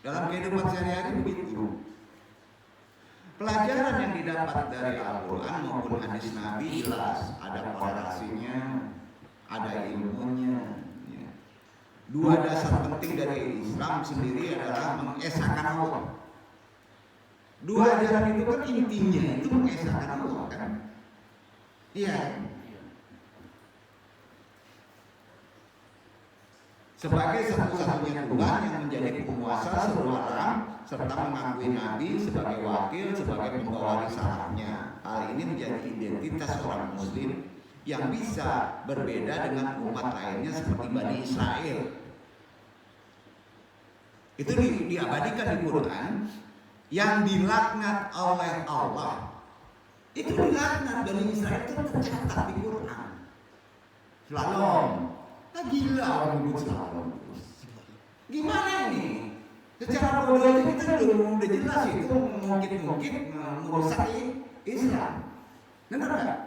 dalam kehidupan sehari-hari begitu. Pelajaran yang didapat dari Al-Quran maupun hadis Nabi jelas ada korelasinya, ada ilmunya. Dua dasar penting dari Islam sendiri adalah mengesahkan Allah. Dua ajaran itu kan intinya itu mengesahkan Allah kan? Iya. Sebagai satu-satunya Tuhan yang menjadi penguasa seluruh alam serta mengakui Nabi sebagai wakil, sebagai pembawa risalahnya. Hal ini menjadi identitas seorang Muslim yang bisa berbeda dengan umat lainnya seperti Bani Israel. Itu diabadikan di Quran, yang dilaknat oleh Allah. Itu dilaknat, Bani Israel itu tercatat di Quran. Shalom. Nah, gila orang nyebut slalom. Gimana ini? Secara bodoh kita udah jelas itu mungkin merusak Islam. Benar nggak?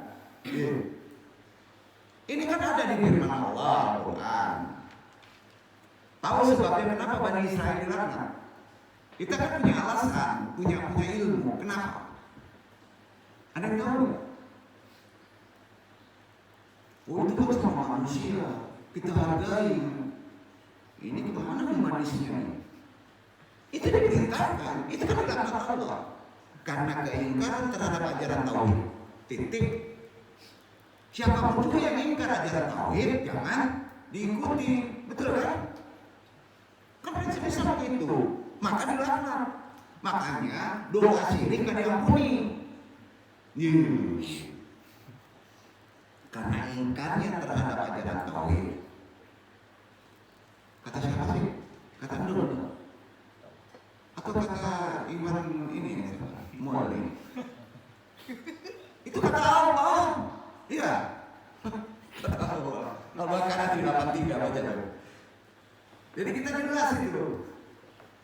Ini kan ada di firman Allah Al-Quran. Tahu sebabnya kenapa Bani Israel dilaknat? Kita kan punya alasan, punya ilmu. Kenapa? Ada yang tahu? Oh, itu kan sama manusia. Kita hargai. Ini kemana humanisnya? Itu diperintahkan. Itu kan dilaknat Allah karena keingkaran terhadap ajaran tauhid. Titik. Siapapun juga yang ingkar ajaran tauhid jangan diikuti. Betul kan? Kan prinsipnya seperti itu. Maka dilaknat. Makanya doa syirik gak diampuni. Karena ingkarnya terhadap ajaran tauhid. Kata siapa sih? Kata Nur. Atau kata Iwan ini, Molly. Itu kata Allah. Iya. Kata Allah. Al-Baqarah 383 baca dulu. Jadi kita jelas itu.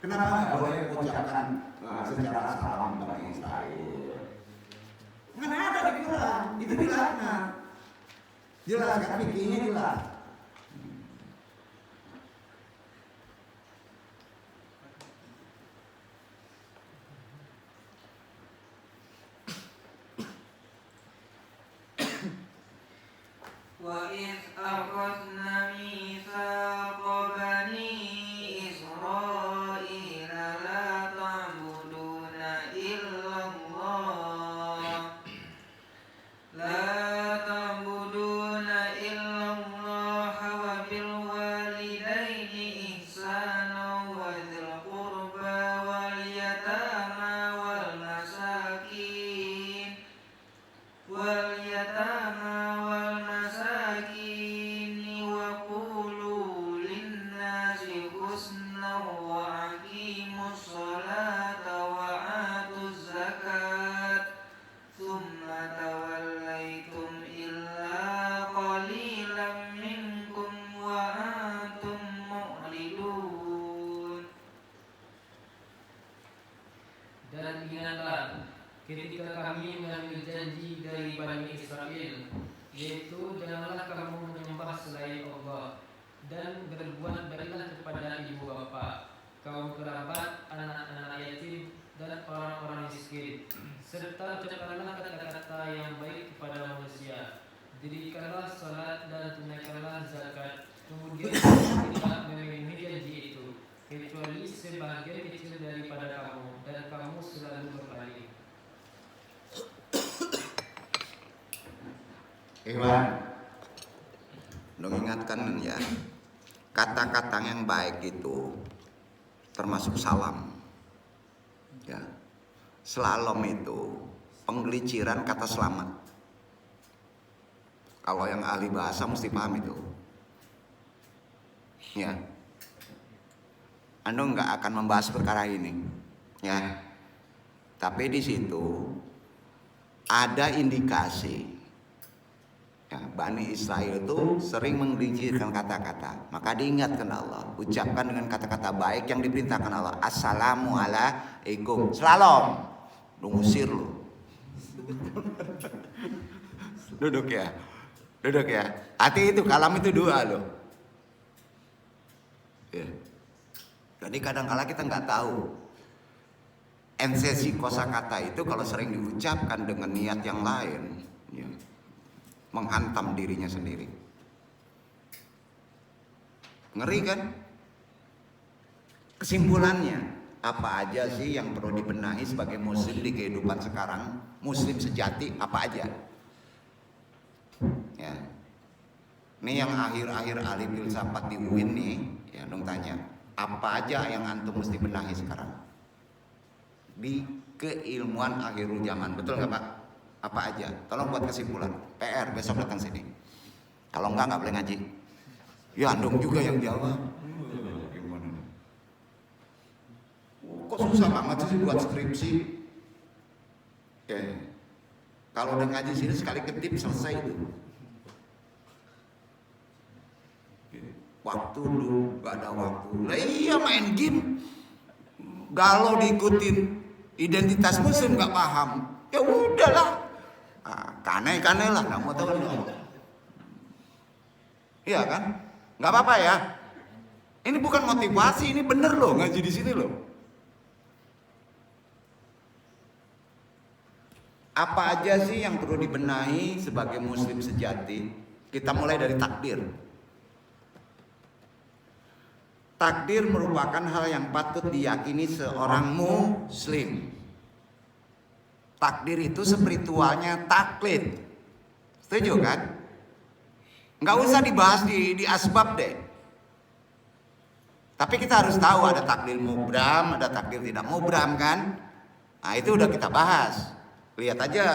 Kenapa nggak boleh mengucapkan secara salam Bani Israel? Mana ada di Quran? Itu dilaknat. Jelas kan fikihnya jelas. وَإِذْ أَخَذْنَا مِيثَاقَ بَنِي إِسْرَائِيلَ لَا تَعْبُدُونَ إِلَّا اللَّهَ وَبِالْوَالِدَيْنِ إِحْسَانًا وَذِي الْقُرْبَى وَالْيَتَامَى والمساكين وقولوا للناس حسنا وأقيموا الصلاة وآتوا الزكاة ثم توليتم إلا قليلا منكم وأنتم معرضون. Dan ingatlah ketika kami mengambil janji dari Bani Israel, yaitu janganlah kamu menyembah selain Allah, dan berbuat baiklah kepada ibu bapa, kaum kerabat, anak-anak yatim, dan orang-orang miskin, serta ucapkanlah kata-kata yang baik kepada manusia. Dirikanlah salat dan tunaikanlah zakat. Kemudian tidak memenuhi janji itu, kecuali sebagian kecil daripada kamu, dan kamu selalu berpaling. Iwan, dong ingatkan ya, kata-kata yang baik itu termasuk salam. Ya, slalom itu pengeliciran kata selamat. Kalau yang ahli bahasa mesti paham itu. Ya, Anda nggak akan membahas perkara ini, ya. Tapi di situ ada indikasi ya, Bani Israel itu sering menggelincirkan kata-kata, maka diingatkan Allah, ucapkan dengan kata-kata baik yang diperintahkan Allah. Assalamualaikum, shalom, lu ngusir lu. Duduk ya, hati itu kalam itu dua loh ya. Jadi kadang-kala kita nggak tahu esensi kosakata itu kalau sering diucapkan dengan niat yang lain ya, menghantam dirinya sendiri. Ngeri kan? Kesimpulannya, apa aja sih yang perlu dibenahi sebagai muslim di kehidupan sekarang? Muslim sejati apa aja? Ya. Ini yang akhir-akhir ahli filsafat di UIN nih, ya dong tanya, apa aja yang antum mesti benahi sekarang di keilmuan akhirul zaman? Betul nggak Pak? Apa aja? Tolong buat kesimpulan. PR besok datang sini. Kalau nggak boleh ngaji. Ya andong juga yang jawab. Gimana? Kok susah banget sih buat skripsi? Kalau udah ngaji sini sekali ketip selesai itu. Waktu lu gak ada waktu. Lah iya main game. Galau diikutin identitas muslim gak paham. Ya udahlah. Kane lah, nggak mau tahu dong. Iya kan? Nggak apa-apa ya. Ini bukan motivasi, ini bener loh ngaji di sini loh. Apa aja sih yang perlu dibenahi sebagai muslim sejati? Kita mulai dari takdir. Takdir merupakan hal yang patut diyakini seorang muslim. Takdir itu spiritualnya taklid. Setuju kan? Nggak usah dibahas di asbab deh. Tapi kita harus tahu ada takdir mubram, ada takdir tidak mubram kan? Nah itu udah kita bahas. Lihat aja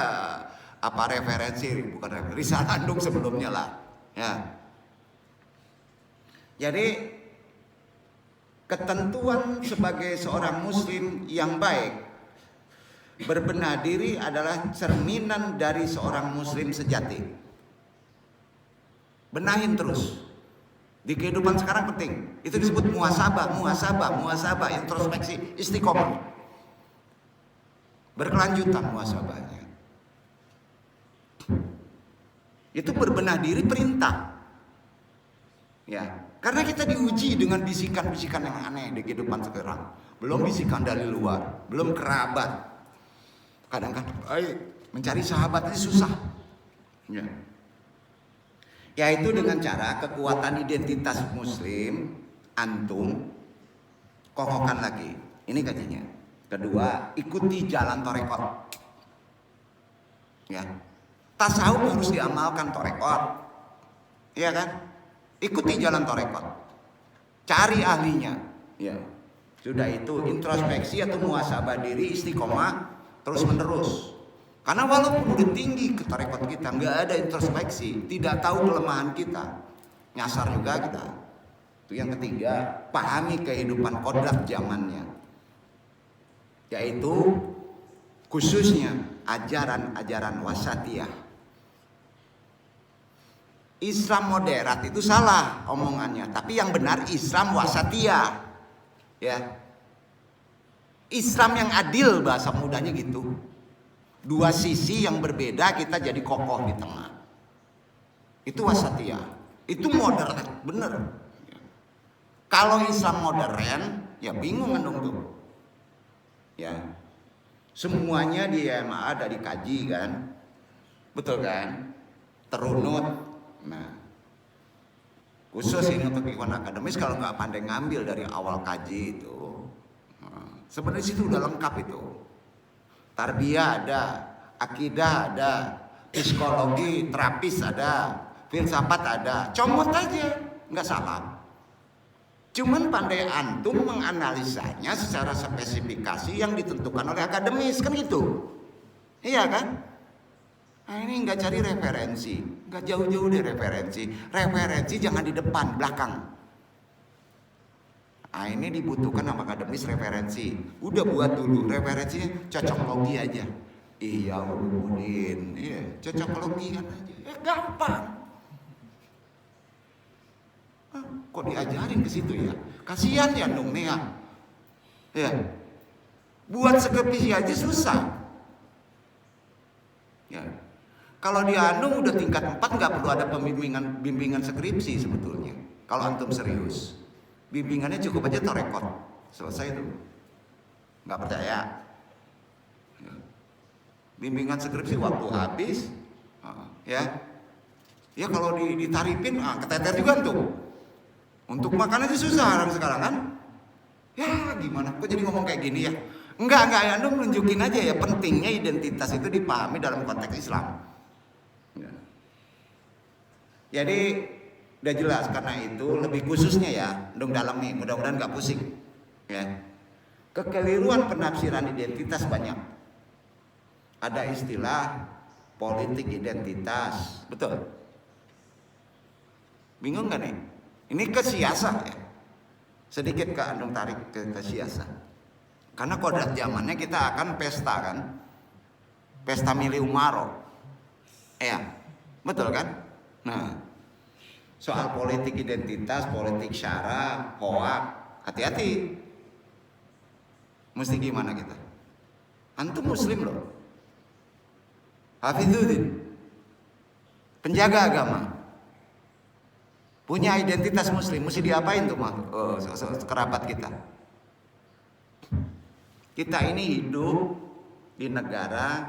apa referensi, bukan referensi, risalah andung sebelumnya lah. Ya. Jadi ketentuan sebagai seorang muslim yang baik, berbenah diri adalah cerminan dari seorang muslim sejati. Benahin terus. Di kehidupan sekarang penting. Itu disebut muhasabah, introspeksi, istiqomah. Berkelanjutan muhasabahnya. Itu berbenah diri perintah. Ya, karena kita diuji dengan bisikan-bisikan yang aneh di kehidupan sekarang. Belum bisikan dari luar, belum kerabat. Kadang-kadang mencari sahabat itu susah. Ya. Yaitu dengan cara kekuatan identitas muslim antum kokohkan lagi. Ini kajinya. Kedua, ikuti jalan torekot. Ya. Tasawuf harus diamalkan torekot. Iya kan? Ikuti jalan torekot. Cari ahlinya. Ya. Sudah itu introspeksi atau muhasabah diri, istiqomah terus menerus. Karena walaupun udah tinggi ke tarekat kita, nggak ada introspeksi, tidak tahu kelemahan kita, nyasar juga kita. Itu yang ketiga, pahami kehidupan kodrat zamannya, yaitu khususnya ajaran-ajaran wasatiyah. Islam moderat itu salah omongannya, tapi yang benar Islam wasatiyah, ya. Islam yang adil bahasa mudanya gitu. Dua sisi yang berbeda kita jadi kokoh di tengah. Itu wasatiyah. Itu moderat, bener. Kalau Islam modern, ya bingung dong tuh. Ya, semuanya di MA ada dikaji kan, betul kan? Terunut. Nah, khusus ini untuk ikhwan akademis kalau nggak pandai ngambil dari awal kaji itu, sebenarnya situ udah lengkap itu. Tarbiyah ada, akidah ada, psikologi, terapis ada, filsafat ada, comot aja, nggak salah. Cuman pandai antum menganalisanya secara spesifikasi yang ditentukan oleh akademis, kan gitu. Iya kan? Nah ini nggak cari referensi, nggak jauh-jauh dari referensi. Referensi jangan di depan, belakang. Nah ini dibutuhkan sama akademis referensi. Udah buat dulu referensinya cocok logi aja. Iya Ulumuddin, iya cocok logian aja, gampang. Kok diajarin ke situ ya? Kasihan ya dong Nea. Ya. Buat skripsi aja susah. Ya. Kalau di Anu udah tingkat 4 nggak perlu ada bimbingan skripsi sebetulnya. Kalau antum serius, bimbingannya cukup aja torekot, selesai itu. Nggak percaya? Ya. Bimbingan skripsi waktu habis, ya. Ya kalau ditarifin, keteter juga tuh. Untuk makan aja susah orang sekarang kan? Ya gimana? Kok jadi ngomong kayak gini ya? Enggak ya, Anu nunjukin aja ya pentingnya identitas itu dipahami dalam konteks Islam. Ya. Jadi udah jelas karena itu lebih khususnya ya, dong dalam nih, mudah-mudahan nggak pusing. Ya. Kekeliruan penafsiran identitas banyak. Ada istilah politik identitas, betul? Bingung nggak nih? Ini ke siasa ya. Sedikit ke andung tarik ke siasa. Karena kodrat zamannya kita akan pesta kan. Pesta milih Umaro. Ya, betul kan? Nah, soal politik identitas, politik syara, hoak, hati-hati. Mesti gimana kita? Antum muslim loh. Hafizuddin. Penjaga agama. Punya identitas muslim, mesti diapain tuh kerabat kita? Kita ini hidup di negara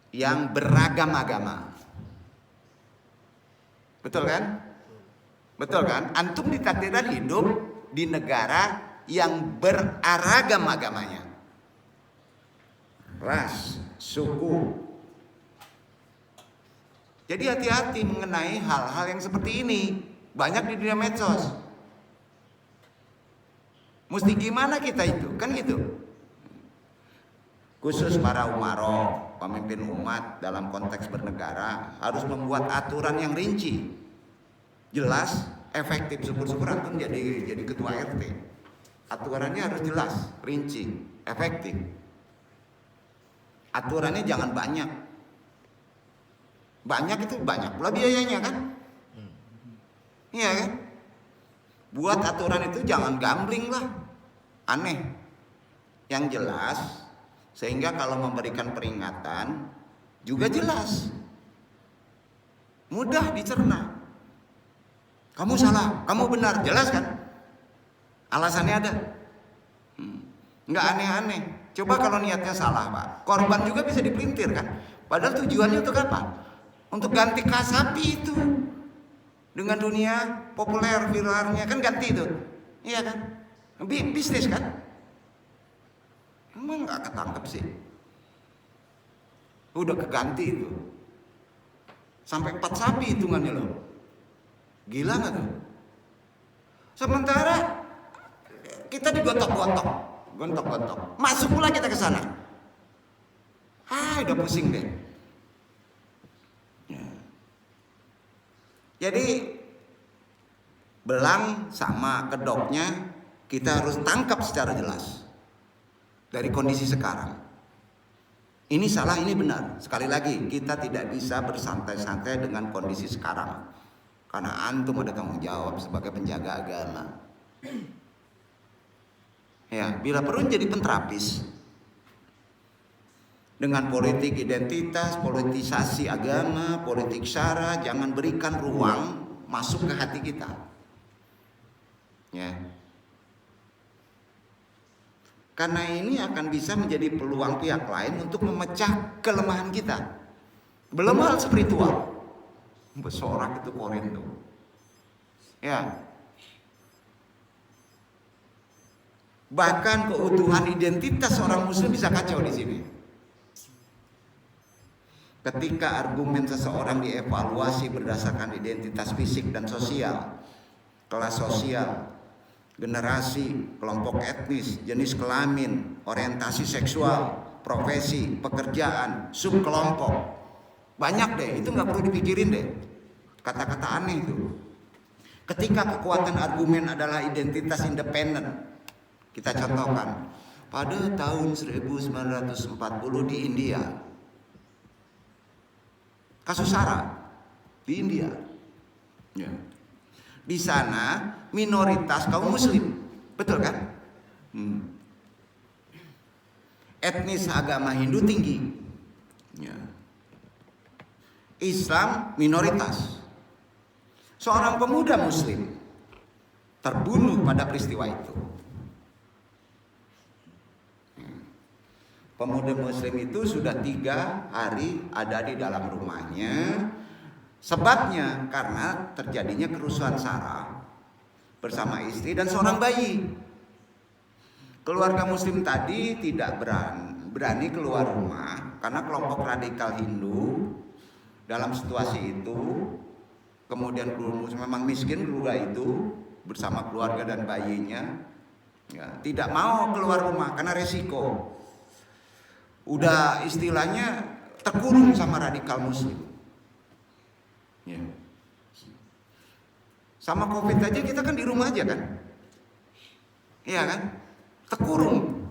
yang beragam agama. Betul kan? Betul kan? Antum ditakdirkan hidup di negara yang beragam agamanya. Ras, suku. Jadi hati-hati mengenai hal-hal yang seperti ini. Banyak di dunia medsos. Mesti gimana kita itu? Kan gitu. Khusus para umaro, pemimpin umat dalam konteks bernegara harus membuat aturan yang rinci. Jelas, efektif. Syukur-syukur antum jadi ketua RT. Aturannya harus jelas, rinci, efektif. Aturannya jangan banyak. Banyak itu banyak pula biayanya kan? Iya kan? Buat aturan itu jangan gambling lah, aneh. Yang jelas, sehingga kalau memberikan peringatan juga jelas, mudah dicerna. Kamu salah, kamu benar, jelas kan? Alasannya ada, nggak aneh-aneh. Coba kalau niatnya salah Pak, korban juga bisa dipelintir kan? Padahal tujuannya untuk apa? Untuk ganti kasapi itu dengan dunia populer viralnya kan ganti itu, iya kan? Bisnis kan? Emang nggak ketangkep sih? Udah keganti itu, sampai 4 sapi hitungannya loh, gila nggak tuh? Sementara kita digotok-gotok, masuk pula kita ke sana, udah pusing deh. Jadi belang sama kedoknya kita harus tangkap secara jelas dari kondisi sekarang. Ini salah, ini benar. Sekali lagi kita tidak bisa bersantai-santai dengan kondisi sekarang, karena antum ada tanggung jawab sebagai penjaga agama. Ya, bila perlu jadi penterapis dengan politik identitas, politisasi agama, politik syara, jangan berikan ruang masuk ke hati kita. Ya. Karena ini akan bisa menjadi peluang pihak lain untuk memecah kelemahan kita. Belum hal spiritual. Bersorak itu koren tuh. Ya. Bahkan keutuhan identitas seorang muslim bisa kacau di sini. Ketika argumen seseorang dievaluasi berdasarkan identitas fisik dan sosial, kelas sosial, generasi, kelompok etnis, jenis kelamin, orientasi seksual, profesi, pekerjaan, subkelompok, banyak deh, itu nggak perlu dipikirin deh, kata-kata aneh itu. Ketika kekuatan argumen adalah identitas independen, kita contohkan, pada tahun 1940 di India. Kasus SARA di India. Ya. Di sana minoritas kaum muslim. Betul kan? Etnis agama Hindu tinggi. Ya. Islam minoritas. Seorang pemuda muslim terbunuh pada peristiwa itu. Pemuda muslim itu sudah 3 hari ada di dalam rumahnya. Sebabnya karena terjadinya kerusuhan SARA bersama istri dan seorang bayi. Keluarga muslim tadi tidak berani keluar rumah karena kelompok radikal Hindu dalam situasi itu, kemudian memang miskin keluarga itu bersama keluarga dan bayinya, ya, tidak mau keluar rumah karena resiko. Udah istilahnya terkurung sama radikal muslim. Ya. Sama COVID aja kita kan di rumah aja kan, iya kan, terkurung.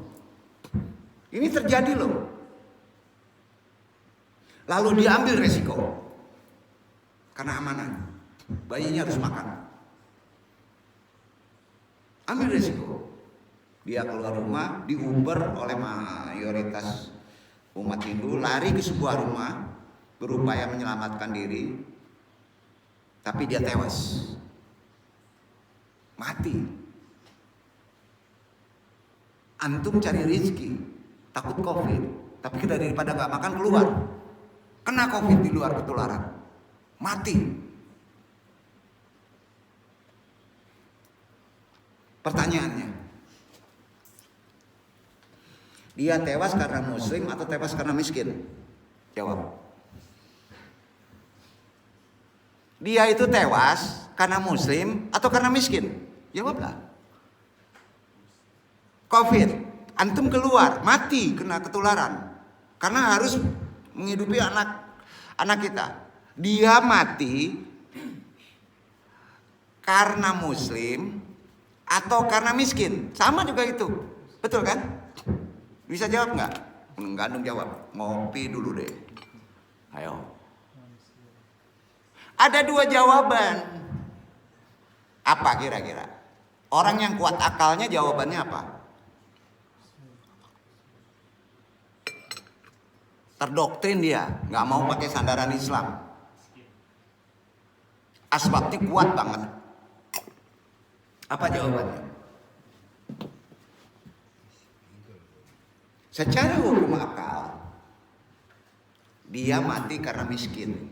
Ini terjadi loh. Lalu dia ambil resiko karena amanah, bayinya harus makan. Ambil resiko. Dia keluar rumah, diuber oleh mayoritas umat Hindu, lari ke sebuah rumah, berupaya menyelamatkan diri, tapi dia tewas, mati. Antum cari rezeki, takut COVID, tapi kita daripada nggak makan keluar, kena COVID di luar ketularan, mati. Pertanyaannya, dia tewas karena muslim atau tewas karena miskin? Jawab. Dia itu tewas karena muslim atau karena miskin? Jawablah. COVID, antum keluar, mati kena ketularan karena harus menghidupi anak kita. Dia mati karena muslim atau karena miskin? Sama juga itu, betul kan? Bisa jawab nggak? Nggak, antum jawab. Ngopi dulu deh. Ayo. Ada 2 jawaban. Apa kira-kira? Orang yang kuat akalnya jawabannya apa? Terdoktrin dia, nggak mau pakai sandaran Islam. Asbabnya kuat banget. Apa jawabannya? Secara hukum akal, dia mati karena miskin.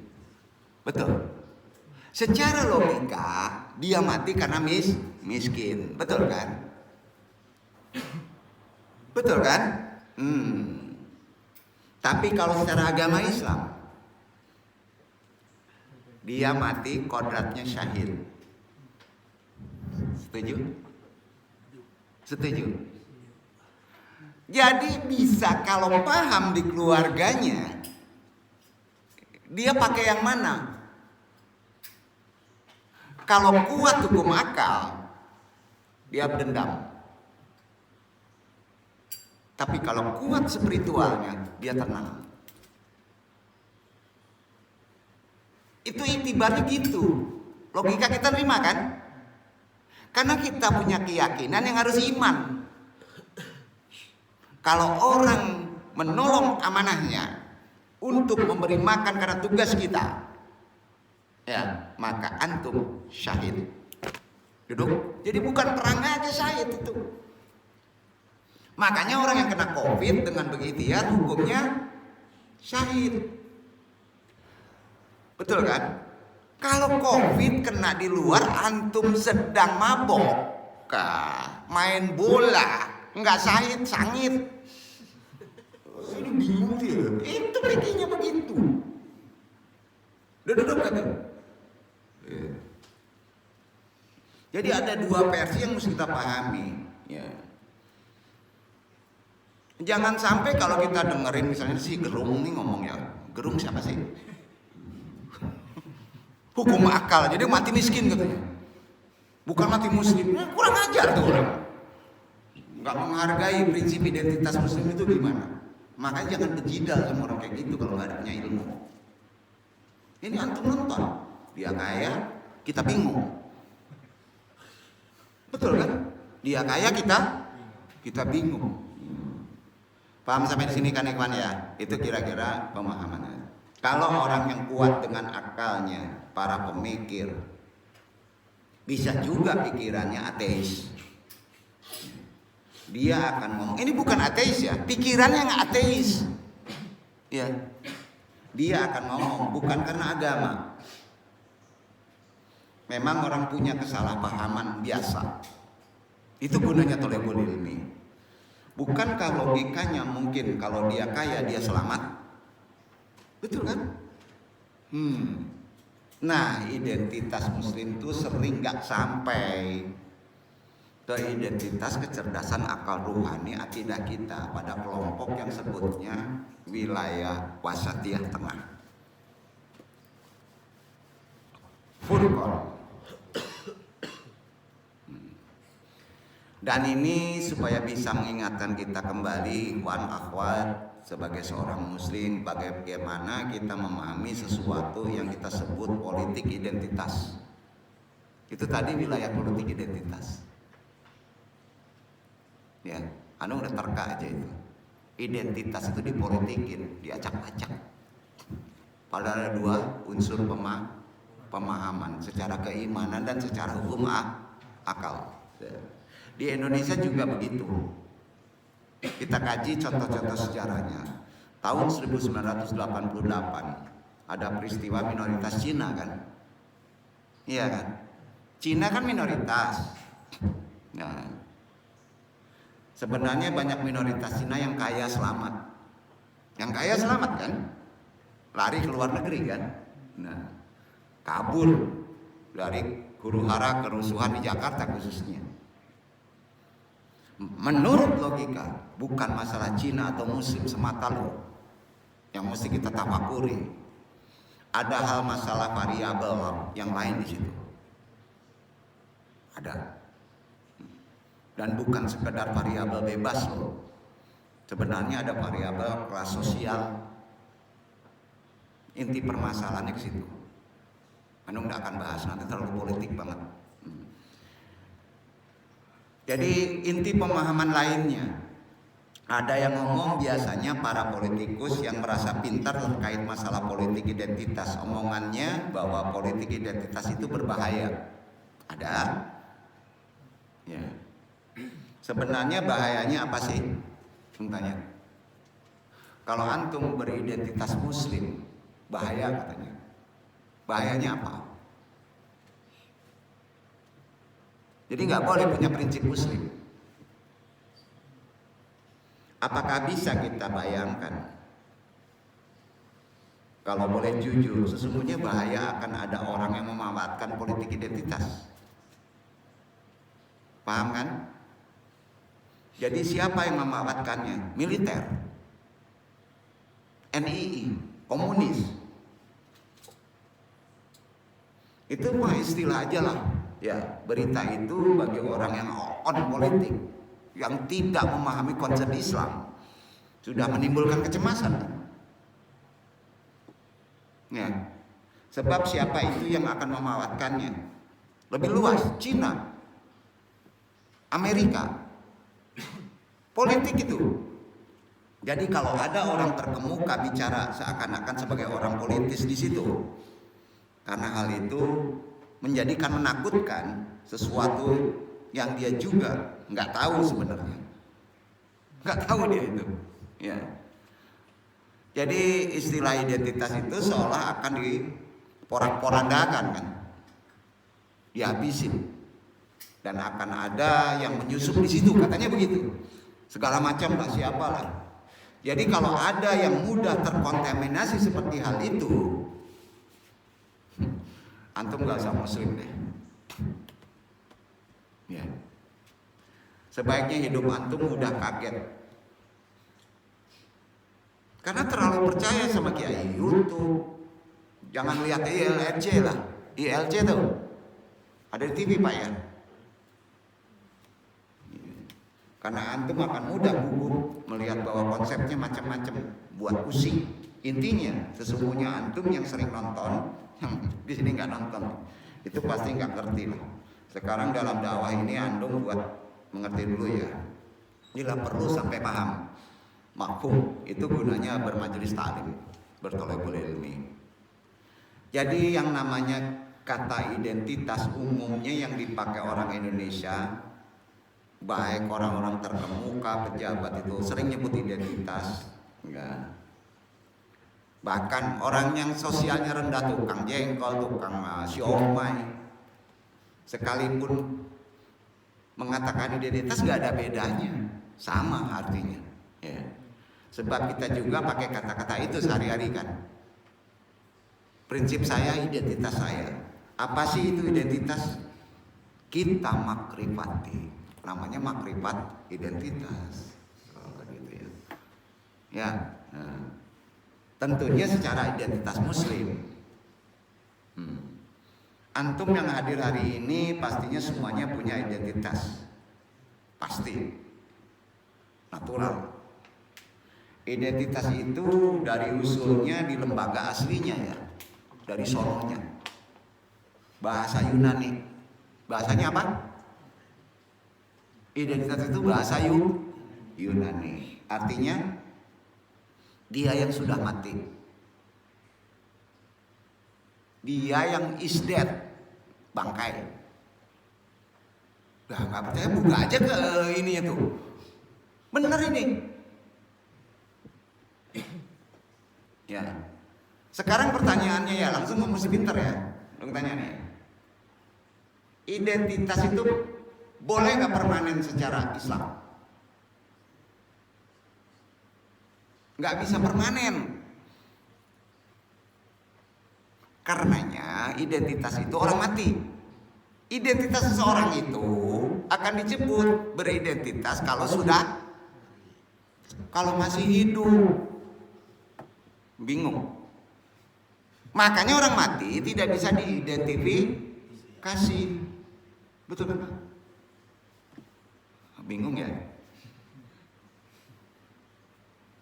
Betul. Secara logika, dia mati karena miskin. Betul kan? Betul kan? Tapi kalau secara agama Islam, dia mati kodratnya syahid. Setuju? Setuju? Jadi bisa kalau paham di keluarganya, dia pakai yang mana? Kalau kuat hukum akal, dia berdendam. Tapi kalau kuat spiritualnya, dia tenang. Itu itibarnya gitu. Logika kita terima kan? Karena kita punya keyakinan yang harus iman. Kalau orang menolong amanahnya untuk memberi makan karena tugas kita, ya, maka antum syahid. Duduk. Jadi bukan perang aja syahid itu. Makanya orang yang kena COVID dengan begitu ya hukumnya syahid. Betul kan? Kalau COVID kena di luar, antum sedang mabok, main bola, nggak syahid, sangit. Ini bingung dia. Itu pikirnya begitu. Duduk kan? Jadi ada 2 versi yang mesti kita pahami. Ya. Jangan sampai kalau kita dengerin misalnya si Gerung nih ngomong ya, Gerung siapa sih? Hukum akal, jadi mati miskin katanya. Bukan mati muslim. Kurang ajar tuh orang. nggak menghargai prinsip identitas muslim itu gimana? Makanya jangan bejidal sama orang kayak gitu kalau nggak punya ilmu. Ini antum nonton, dia kaya, kita bingung. Betul kan? Dia kaya, kita bingung. Paham sampai di sini kan ikhwan ya? Itu kira-kira pemahamannya. Kalau orang yang kuat dengan akalnya, para pemikir, bisa juga pikirannya ateis. Dia akan ngomong, ini bukan ateis ya, pikirannya nggak ateis. Ya, dia akan ngomong bukan karena agama. Memang orang punya kesalahpahaman biasa. Itu gunanya thalabul ilmi. Bukankah logikanya mungkin kalau dia kaya dia selamat? Betul kan? Nah, identitas muslim itu sering gak sampai ke identitas kecerdasan akal ruhani akidah kita pada kelompok yang sebutnya wilayah wasatiyah tengah. Furqan. Dan ini supaya bisa mengingatkan kita kembali ikhwan akhwat sebagai seorang muslim bagaimana kita memahami sesuatu yang kita sebut politik identitas. Itu tadi wilayah politik identitas. Ya, anu udah terka aja itu. Identitas itu dipolitikin, diacak-acak. Padahal ada dua unsur pemahaman secara keimanan dan secara hukum akal. Di Indonesia juga begitu. Kita kaji contoh-contoh sejarahnya. Tahun 1988 ada peristiwa minoritas Cina kan? Iya kan? Cina kan minoritas. Nah, sebenarnya banyak minoritas Cina yang kaya selamat. Yang kaya selamat kan? Lari ke luar negeri kan? Nah, kabur dari huru-hara kerusuhan di Jakarta khususnya. Menurut logika, bukan masalah Cina atau Muslim semata loh yang mesti kita tafakuri. Ada hal masalah variabel yang lain di situ. Ada. Dan bukan sekedar variabel bebas loh. Sebenarnya ada variabel kelas sosial. Inti permasalahannya ke situ. Anu nggak akan bahas nanti terlalu politik banget. Jadi inti pemahaman lainnya, ada yang ngomong biasanya para politikus yang merasa pintar terkait masalah politik identitas, omongannya bahwa politik identitas itu berbahaya. Ada? Ya. Sebenarnya bahayanya apa sih? Tanya. Kalau antum beridentitas Muslim, bahaya katanya. Bahayanya apa? Jadi nggak boleh punya prinsip Muslim. Apakah bisa kita bayangkan? Kalau boleh jujur, sesungguhnya bahaya akan ada orang yang memanfaatkan politik identitas. Paham kan? Jadi siapa yang memanfaatkannya? Militer, NII, komunis. Itu mah istilah aja lah. Ya, berita itu bagi orang yang on politik, yang tidak memahami konsep Islam, sudah menimbulkan kecemasan. Ya, sebab siapa itu yang akan memanfaatkannya? Lebih luas, Cina, Amerika, politik itu. Jadi kalau ada orang terkemuka bicara seakan-akan sebagai orang politis di situ, karena hal itu menjadikan menakutkan sesuatu yang dia juga nggak tahu sebenarnya, nggak tahu dia itu. Ya. Jadi istilah identitas itu seolah akan diporak-porandakan kan, dihabisin, dan akan ada yang menyusup di situ, katanya begitu. Segala macam lah siapalah. Jadi kalau ada yang mudah terkontaminasi seperti hal itu, antum gak usah Muslim deh. Ya. Sebaiknya hidup antum mudah kaget. Karena terlalu percaya sama kiai YouTube. Jangan lihat ILC lah. ILC tuh ada di TV Pak ya. Karena antum akan mudah gugup melihat bahwa konsepnya macam-macam, buat pusing. Intinya sesungguhnya antum yang sering nonton, yang di sini nggak nonton, itu pasti nggak ngerti lah. Sekarang dalam dakwah ini antum buat mengerti dulu ya. Bila perlu sampai paham. Mafhum itu gunanya bermajelis ta'lim, berthalabul ilmi. Jadi yang namanya kata identitas umumnya yang dipakai orang Indonesia, baik orang-orang terkemuka, pejabat itu sering nyebut identitas, enggak. Bahkan orang yang sosialnya rendah, tukang jengkol, tukang siomay, sekalipun mengatakan identitas nggak ada bedanya, sama artinya. Ya. Sebab kita juga pakai kata-kata itu sehari-hari kan. Prinsip saya, identitas saya. Apa sih itu identitas? Kita makrifati. Namanya makrifat identitas. Gitu ya. Ya. Nah. Tentunya secara identitas muslim. Antum yang hadir hari ini pastinya semuanya punya identitas. Pasti. Natural. Identitas itu dari usulnya di lembaga aslinya ya. Dari sononya. Bahasa Yunani. Bahasanya apa? Identitas itu bahasa Yunani. Artinya dia yang sudah mati. Dia yang is dead, bangkai. Nah, nggak percaya buka aja ke ininya tuh. Bener ini. Ya. Sekarang pertanyaannya ya, langsung mesti pinter ya. Pertanyaannya. Identitas itu boleh nggak permanen secara Islam? Nggak bisa permanen. Karenanya identitas itu orang mati. Identitas seseorang itu akan disebut beridentitas kalau masih hidup. Bingung. Makanya orang mati tidak bisa diidentifikasi. Betul kan? Bingung ya?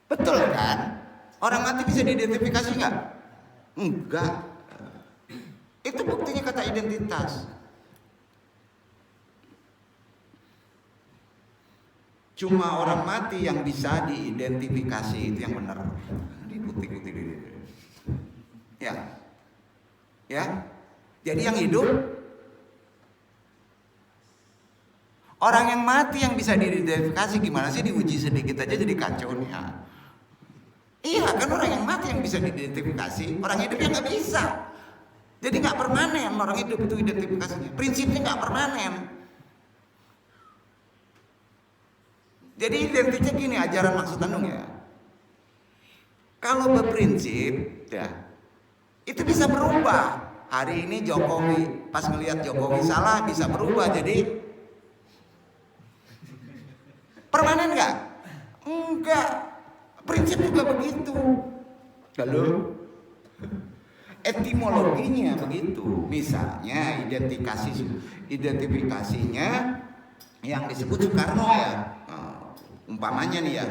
Betul kan? Orang mati bisa diidentifikasi nggak? Enggak. Itu buktinya kata identitas. Cuma orang mati yang bisa diidentifikasi, itu yang benar. Putih-putih ya, ya. Jadi yang hidup, orang yang mati yang bisa diidentifikasi gimana sih? Diuji sedikit aja jadi kacau nih. Iya kan, orang yang mati yang bisa diidentifikasi, orang hidup yang nggak bisa. Jadi nggak permanen orang hidup itu identifikasinya. Prinsipnya nggak permanen. Jadi identiknya gini, ajaran maksud Andung ya. Kalau berprinsip, ya itu bisa berubah. Hari ini Jokowi, pas ngelihat Jokowi salah bisa berubah jadi permanen nggak? Enggak. Prinsip juga begitu. Lalu etimologinya begitu. Misalnya identifikasinya yang disebut Soekarno ya. Umpamanya nih ya.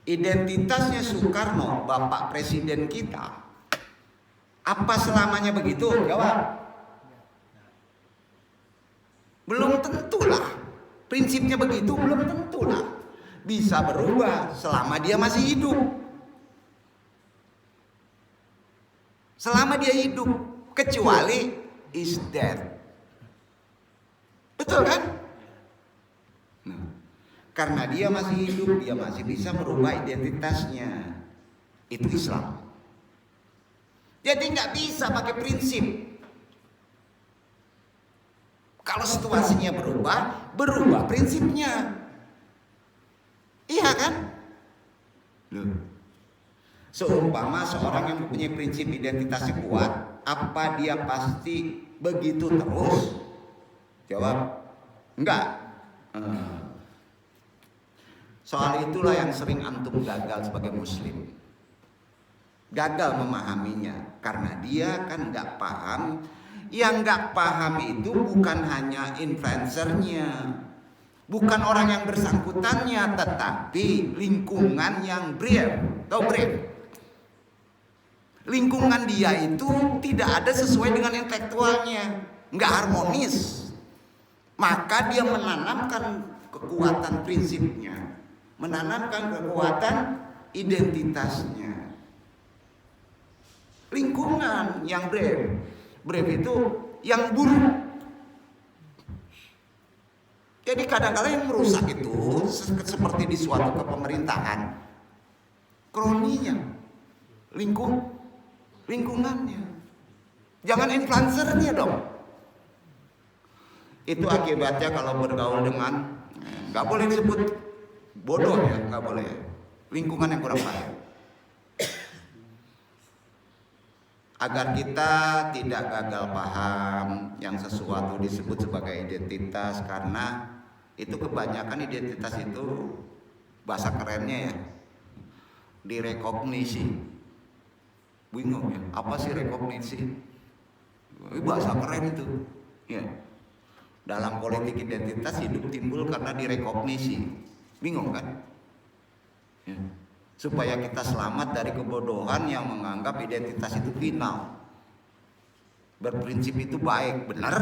Identitasnya Soekarno, Bapak Presiden kita, apa selamanya begitu? Jawab. Belum tentulah. Prinsipnya begitu, belum tentulah. Bisa berubah selama dia masih hidup. Selama dia hidup, kecuali is dead. Betul kan? Karena dia masih hidup, dia masih bisa merubah identitasnya. Itu Islam. Jadi nggak bisa pakai prinsip. Kalau situasinya berubah prinsipnya. Iya kan? Loh. Seumpama seorang yang mempunyai prinsip identitasnya kuat, apa dia pasti begitu terus? Jawab, enggak. Soal itulah yang sering antum gagal sebagai muslim. Gagal memahaminya karena dia kan nggak paham. Yang nggak paham itu bukan hanya influencernya, Bukan orang yang bersangkutannya, tetapi lingkungan yang brief. Tahu brief? Lingkungan dia itu tidak ada sesuai dengan intelektualnya, nggak harmonis. Maka dia menanamkan kekuatan prinsipnya, menanamkan kekuatan identitasnya. Lingkungan yang brief itu yang buruk. Jadi kadang-kadang yang merusak itu seperti di suatu kepemerintahan, kroninya, lingkungannya. Jangan influencernya dong. Itu akibatnya kalau bergaul dengan, nggak boleh disebut bodoh ya, nggak boleh. Lingkungan yang kurang baik. Agar kita tidak gagal paham yang sesuatu disebut sebagai identitas, karena itu kebanyakan identitas itu bahasa kerennya ya direkognisi. Bingung ya, apa sih rekognisi? Bahasa keren itu ya. Dalam politik identitas hidup timbul karena direkognisi. Bingung kan ya. Supaya kita selamat dari kebodohan yang menganggap identitas itu final. Berprinsip itu baik, benar.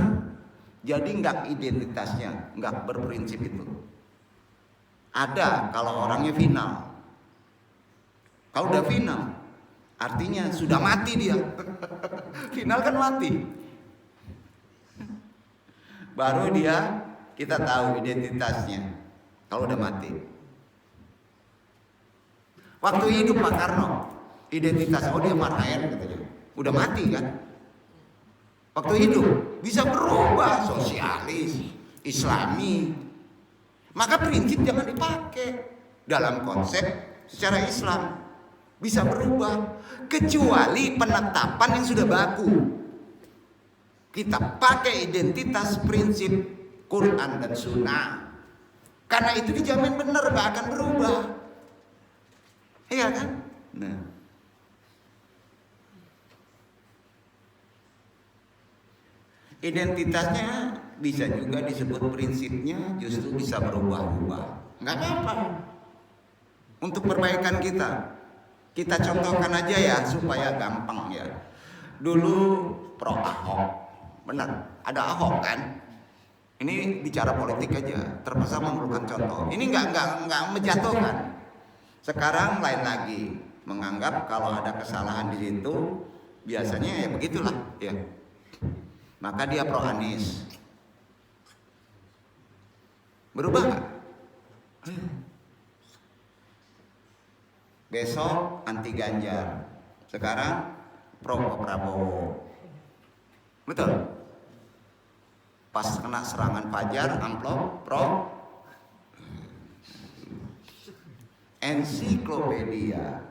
Jadi enggak identitasnya, enggak berprinsip itu. Ada kalau orangnya final. Kalau udah final, artinya sudah mati dia. Final kan mati. Baru dia kita tahu identitasnya kalau udah mati. Waktu hidup Pak Karno, identitas dia Marhaen katanya. Udah mati kan? Waktu hidup bisa berubah, sosialis, islami. Maka prinsip jangan dipakai dalam konsep secara Islam. Bisa berubah kecuali penetapan yang sudah baku. Kita pakai identitas prinsip Quran dan Sunnah. Karena itu dijamin benar, gak akan berubah. Iya kan? Nah, identitasnya bisa juga disebut prinsipnya justru bisa berubah-ubah. Nggak apa-apa. Untuk perbaikan kita contohkan aja ya supaya gampang ya. Dulu pro Ahok, benar. Ada Ahok kan? Ini bicara politik aja, terpaksa memerlukan contoh. Ini nggak menjatuhkan. Sekarang lain lagi, menganggap kalau ada kesalahan di situ biasanya ya begitulah ya. Maka dia pro Anies. Berubah nggak? Besok anti Ganjar. Sekarang pro Prabowo. Betul? Pas kena serangan Fajar, amplop pro. Ensiklopedia.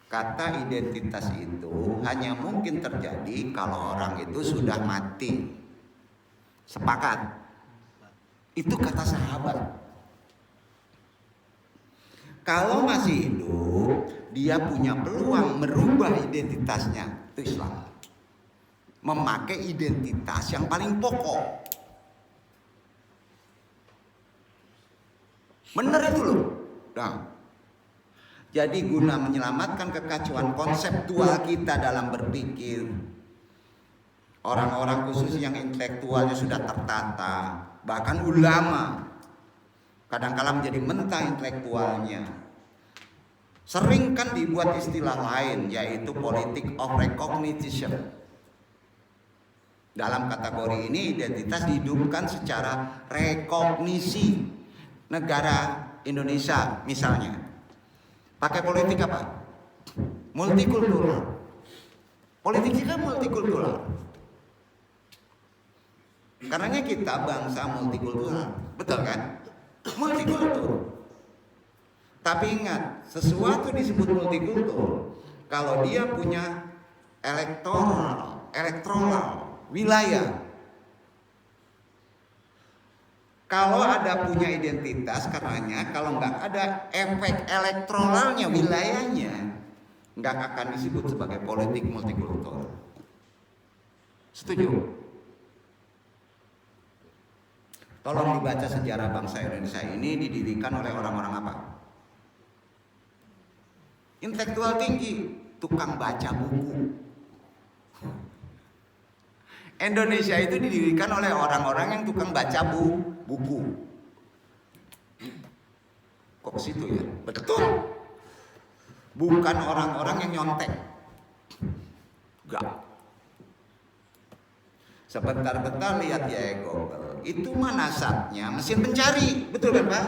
Kata identitas itu hanya mungkin terjadi kalau orang itu sudah mati. Sepakat? Itu kata sahabat. Kalau masih hidup, dia punya peluang merubah identitasnya. Itu Islam. Memakai identitas yang paling pokok. Benar itu loh. Nah, jadi guna menyelamatkan kekacauan konseptual kita dalam berpikir, orang-orang khusus yang intelektualnya sudah tertata, bahkan ulama, kadang-kala menjadi mentah intelektualnya. Sering kan dibuat istilah lain, yaitu politik of recognition. Dalam kategori ini identitas dihidupkan secara rekognisi. Negara Indonesia misalnya pakai politik apa? Multikultural. Politiknya kan multikultural. Karenanya kita bangsa multikultural, betul kan? Multikultur. Tapi ingat, sesuatu disebut multikultur kalau dia punya elektoral, wilayah. Kalau ada punya identitas, karenanya kalau nggak ada efek elektoralnya, wilayahnya, nggak akan disebut sebagai politik multikultur. Setuju? Tolong dibaca sejarah bangsa Indonesia ini didirikan oleh orang-orang apa? Intelektual tinggi, tukang baca buku. Indonesia itu didirikan oleh orang-orang yang tukang baca buku. Kok ke situ ya? Betul. Bukan orang-orang yang nyontek. Enggak. Sebentar-bentar lihat ya Google. Itu mana nasabnya mesin pencari. Betul kan Pak?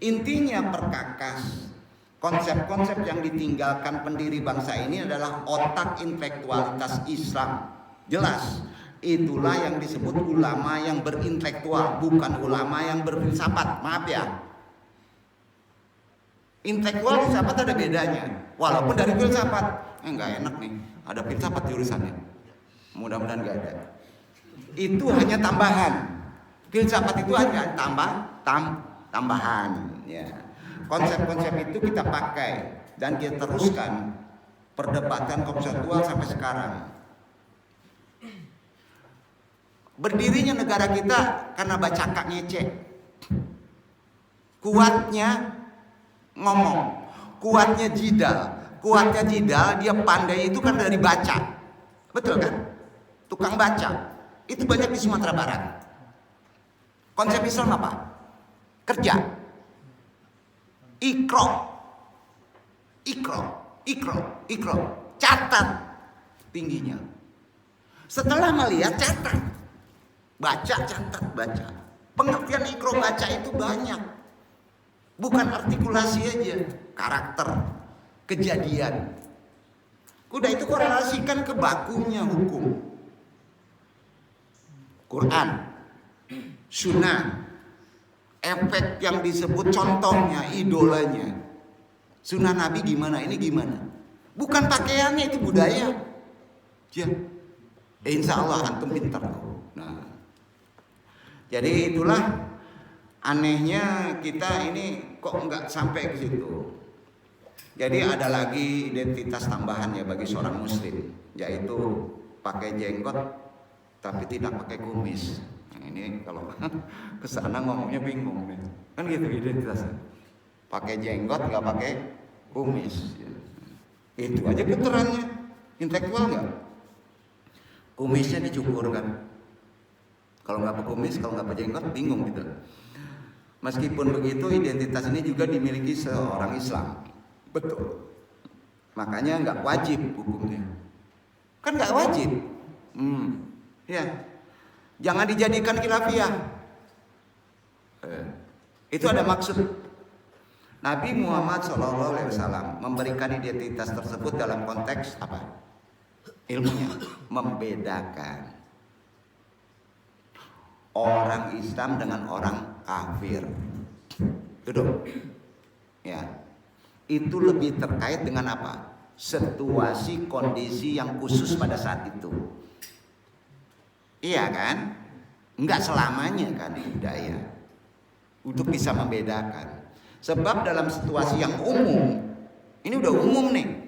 Intinya perkakas. Konsep-konsep yang ditinggalkan pendiri bangsa ini adalah otak intelektualitas Islam. Jelas, itulah yang disebut ulama yang berintelektual, bukan ulama yang berfilsafat. Maaf ya. Intelektual filsafat ada bedanya. Walaupun dari filsafat, enggak enak nih, ada filsafat jurusannya. Mudah-mudahan enggak ada. Itu hanya tambahan. Filsafat itu hanya tambahan, ya. Konsep-konsep itu kita pakai dan kita teruskan perdebatan konseptual sampai sekarang. Berdirinya negara kita karena bacaka ngecek. Kuatnya ngomong, kuatnya jidal dia pandai itu kan dari baca. Betul kan? Tukang baca. Itu banyak di Sumatera Barat. Konsep Islam apa? Kerja. Ikro, catat tingginya. Setelah melihat catat, catat. Pengertian ikro baca itu banyak, bukan artikulasi aja, karakter, kejadian. Udah itu korelasikan ke bakunya hukum, Quran, Sunnah. Efek yang disebut contohnya, idolanya. Sunnah Nabi gimana, ini gimana. Bukan pakaiannya, itu budaya. Ya. Insya Allah antum pintar. Nah, jadi itulah anehnya kita ini kok nggak sampai ke situ. Jadi ada lagi identitas tambahan ya bagi seorang muslim, yaitu pakai jenggot tapi tidak pakai kumis. Ini kalau kesana ngomongnya bingung nih. Kan gitu identitasnya. Pakai jenggot nggak pakai kumis. Itu aja keterangannya. Intelektual nggak? Kumisnya dicukur kan. Kalau nggak pakai kumis, kalau nggak pakai jenggot bingung gitu. Meskipun begitu identitas ini juga dimiliki seorang Islam. Betul. Makanya nggak wajib hukumnya. Kan nggak wajib. Ya. Jangan dijadikan khilafiyah. Itu ada maksud. Nabi Muhammad SAW memberikan identitas tersebut dalam konteks apa? Ilmunya, membedakan orang Islam dengan orang kafir. Itu ya. Itu lebih terkait dengan apa? Situasi kondisi yang khusus pada saat itu. Iya kan? Enggak selamanya kan budaya untuk bisa membedakan. Sebab dalam situasi yang umum, ini udah umum nih.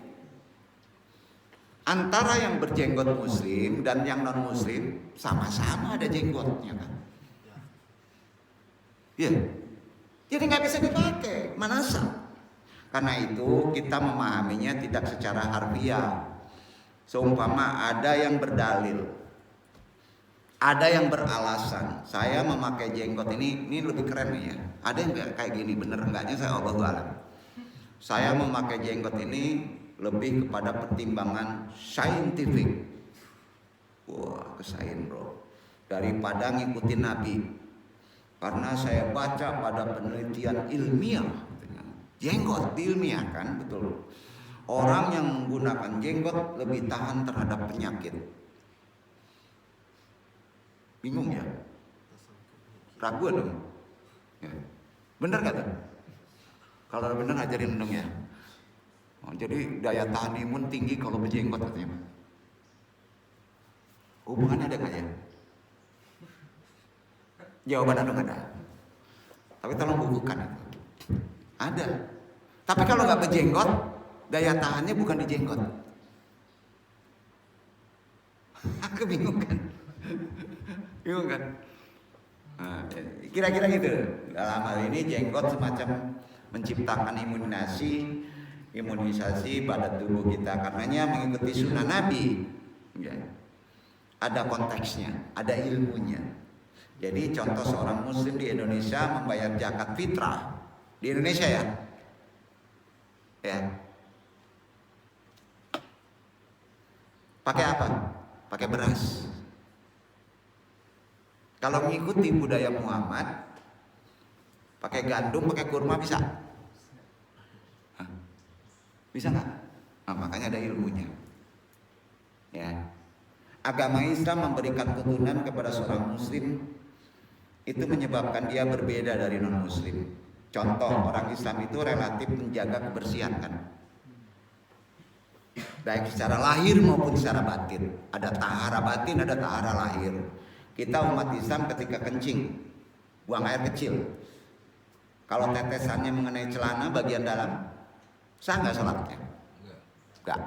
Antara yang berjenggot muslim dan yang non muslim sama-sama ada jenggotnya kan. Iya. Jadi nggak bisa dipakai manasa. Karena itu kita memahaminya tidak secara harfiah. Seumpama ada yang berdalil, ada yang beralasan, saya memakai jenggot ini lebih keren nih ya. Ada yang kayak gini, bener enggaknya saya Allahu a'lam. Saya memakai jenggot ini lebih kepada pertimbangan saintifik. Wah, kesain bro. Daripada ngikutin Nabi. Karena saya baca pada penelitian ilmiah. Jenggot ilmiah kan, betul. Orang yang menggunakan jenggot lebih tahan terhadap penyakit. Bingung ya? Ragu dong. Ya. Bener gak tuh? Kalau bener ajarin dong ya. Jadi daya tahan imun tinggi kalau berjenggot katanya. Hubungannya ada nggak ya? Jawaban dong ada. Tapi tolong bukukan itu. Ada. Tapi kalau nggak berjenggot, daya tahannya bukan di jenggot. Aku bingung kan? Bingung kan? Nah, kira-kira gitu. Dalam hal ini jenggot semacam menciptakan imunisasi pada tubuh kita, karenanya mengikuti sunnah Nabi. Ya. Ada konteksnya, ada ilmunya. Jadi contoh seorang muslim di Indonesia membayar zakat fitrah di Indonesia ya. Pakai apa? Pakai beras. Kalau mengikuti budaya Muhammad, pakai gandum, pakai kurma bisa? Hah? Bisa nggak? Nah, makanya ada ilmunya. Ya. Agama Islam memberikan keturunan kepada seorang muslim itu menyebabkan dia berbeda dari non muslim. Contoh, orang Islam itu relatif menjaga kebersihan kan, baik secara lahir maupun secara batin. Ada tahara batin, ada tahara lahir. Kita umat Islam ketika kencing, buang air kecil, kalau tetesannya mengenai celana bagian dalam, sah nggak sholatnya? Enggak.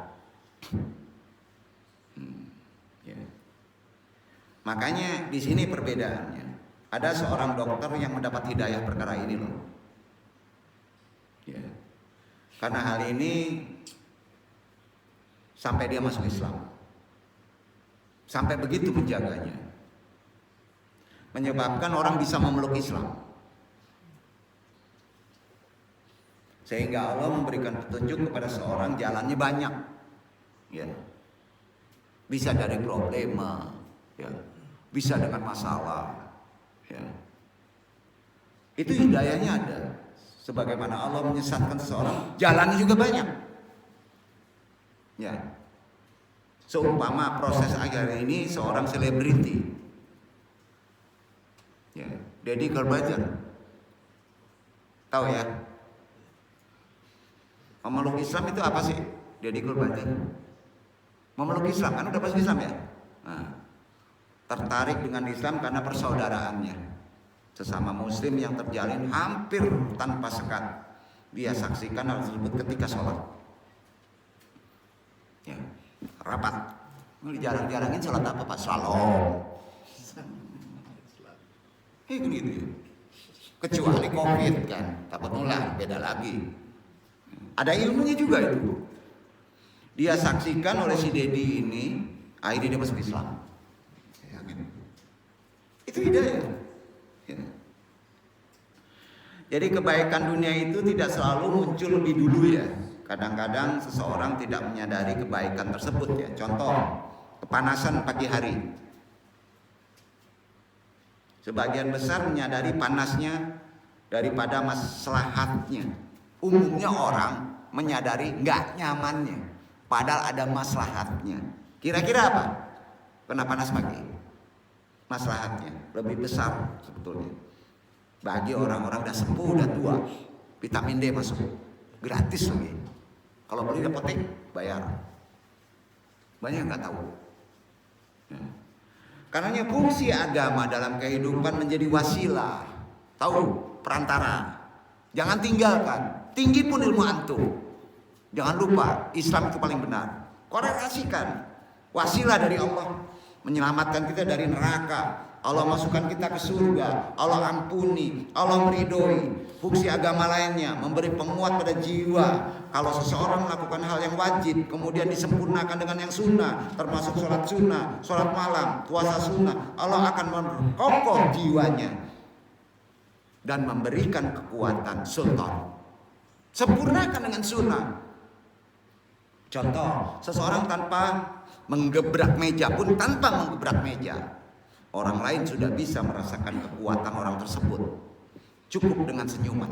Ya. Makanya di sini perbedaannya. Ada seorang dokter yang mendapat hidayah perkara ini loh. Ya. Karena hal ini sampai dia masuk Islam, sampai begitu menjaganya, menyebabkan orang bisa memeluk Islam, sehingga Allah memberikan petunjuk kepada seorang, jalannya banyak, ya. Bisa dari problema, ya. Bisa dengan masalah, ya. Itu hidayahnya ada. Sebagaimana Allah menyesatkan seseorang, jalannya juga banyak. Ya. Seumpama proses akhir ini seorang selebriti, ya, Deddy Corbuzier, tahu ya? Memeluk Islam itu apa sih? Deddy Corbuzier memeluk Islam, kan udah masuk Islam ya? Nah, tertarik dengan Islam karena persaudaraannya, sesama Muslim yang terjalin hampir tanpa sekat. Dia saksikan hal tersebut ketika sholat. Ya, rapat. Jarang-jarangin sholat apa Pak? Shalom. Gitu ya. Kecuali COVID kan, takut nular, beda lagi. Ada ilmunya juga itu. Dia saksikan oleh si Dedi ini, akhirnya dia masuk Islam. Itu hidayah. Ya. Jadi kebaikan dunia itu tidak selalu muncul lebih dulu ya. Kadang-kadang seseorang tidak menyadari kebaikan tersebut ya. Contoh, kepanasan pagi hari. Sebagian besar menyadari panasnya daripada maslahatnya. Umumnya orang menyadari nggak nyamannya, padahal ada maslahatnya. Kira-kira apa? Kena panas pagi. Maslahatnya lebih besar sebetulnya. Bagi orang-orang udah sepuh, udah tua, vitamin D masuk, gratis lagi. Kalau beli di apotek bayar. Banyak yang nggak tahu. Ya. Karenanya fungsi agama dalam kehidupan menjadi wasilah, tahu, perantara. Jangan tinggalkan. Tinggi pun ilmu antum. Jangan lupa Islam itu paling benar. Korelasikan. Wasilah dari Allah menyelamatkan kita dari neraka. Allah masukkan kita ke surga. Allah ampuni, Allah meridhoi. Fungsi agama lainnya memberi penguat pada jiwa. Kalau seseorang melakukan hal yang wajib kemudian disempurnakan dengan yang sunnah, termasuk sholat sunnah, sholat malam, puasa sunnah, Allah akan memperkokoh jiwanya dan memberikan kekuatan sultan. Sempurnakan dengan sunnah. Contoh, seseorang tanpa menggebrak meja pun, tanpa menggebrak meja, orang lain sudah bisa merasakan kekuatan orang tersebut. Cukup dengan senyuman.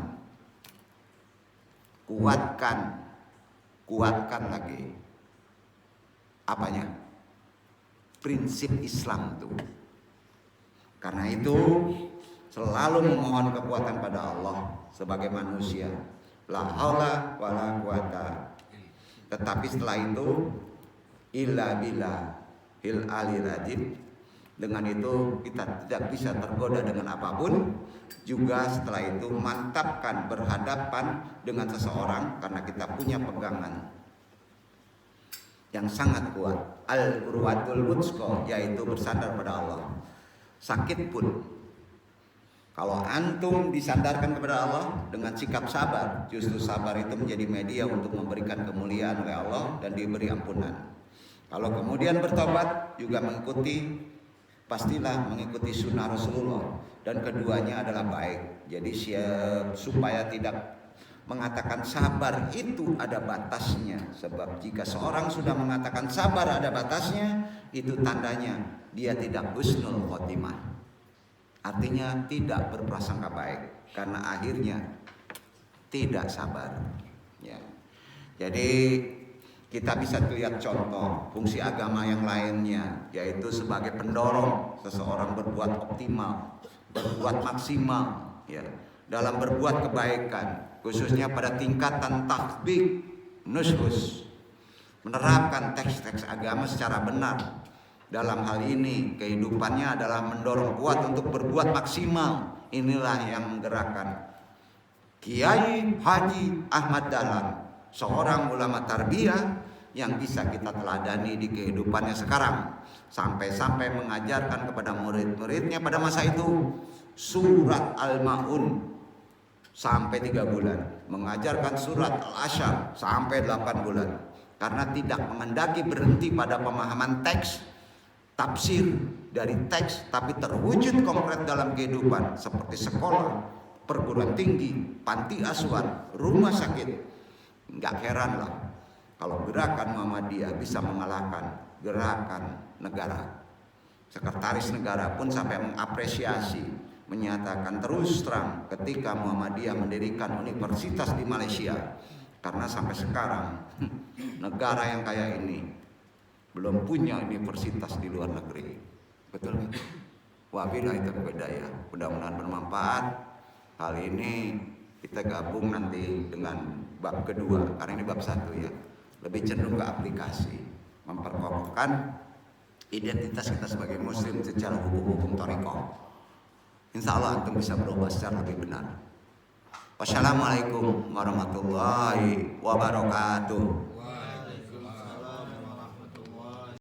Kuatkan lagi. Apanya? Prinsip Islam itu. Karena itu selalu memohon kekuatan pada Allah sebagai manusia. La haula wala quwata. Tetapi setelah itu illa billahil aliyil azim. Dengan itu kita tidak bisa tergoda dengan apapun. Juga setelah itu mantapkan berhadapan dengan seseorang karena kita punya pegangan yang sangat kuat, al-urwatul wuthqa, yaitu bersandar pada Allah. Sakit pun Kalau antum disandarkan kepada Allah dengan sikap sabar, justru sabar itu menjadi media untuk memberikan kemuliaan oleh Allah dan diberi ampunan. Kalau kemudian bertobat juga mengikuti, pastilah mengikuti sunnah Rasulullah, dan keduanya adalah baik. Jadi supaya tidak mengatakan sabar itu ada batasnya, sebab jika seorang sudah mengatakan sabar ada batasnya, itu tandanya dia tidak husnul khotimah. Artinya tidak berprasangka baik karena akhirnya tidak sabar. Ya. Jadi kita bisa lihat contoh fungsi agama yang lainnya, yaitu sebagai pendorong seseorang berbuat optimal, berbuat maksimal, ya, dalam berbuat kebaikan, khususnya pada tingkatan tatbik nushus, menerapkan teks-teks agama secara benar. Dalam hal ini kehidupannya adalah mendorong kuat untuk berbuat maksimal. Inilah yang menggerakkan Kiai Haji Ahmad Dahlan, seorang ulama tarbiyah yang bisa kita teladani di kehidupannya sekarang, sampai-sampai mengajarkan kepada murid-muridnya pada masa itu surat Al-Ma'un sampai 3 bulan, mengajarkan surat Al-Asyar sampai 8 bulan, karena tidak menghendaki berhenti pada pemahaman teks, tafsir dari teks, tapi terwujud konkret dalam kehidupan seperti sekolah, perguruan tinggi, panti asuhan, rumah sakit. Nggak heranlah kalau gerakan Muhammadiyah bisa mengalahkan gerakan negara. Sekretaris negara pun sampai mengapresiasi, menyatakan terus terang ketika Muhammadiyah mendirikan universitas di Malaysia, karena sampai sekarang negara yang kaya ini belum punya universitas di luar negeri. Betul kan? Wabillahi taufiq hidayah. Mudah-mudahan bermanfaat. Hal ini kita gabung nanti dengan bab kedua, karena ini bab 1 ya. Lebih cenderung ke aplikasi, memperkokohkan identitas kita sebagai muslim secara hukum-hukum thariqah. Insya Allah antum bisa berubah secara lebih benar. Wassalamualaikum warahmatullahi wabarakatuh.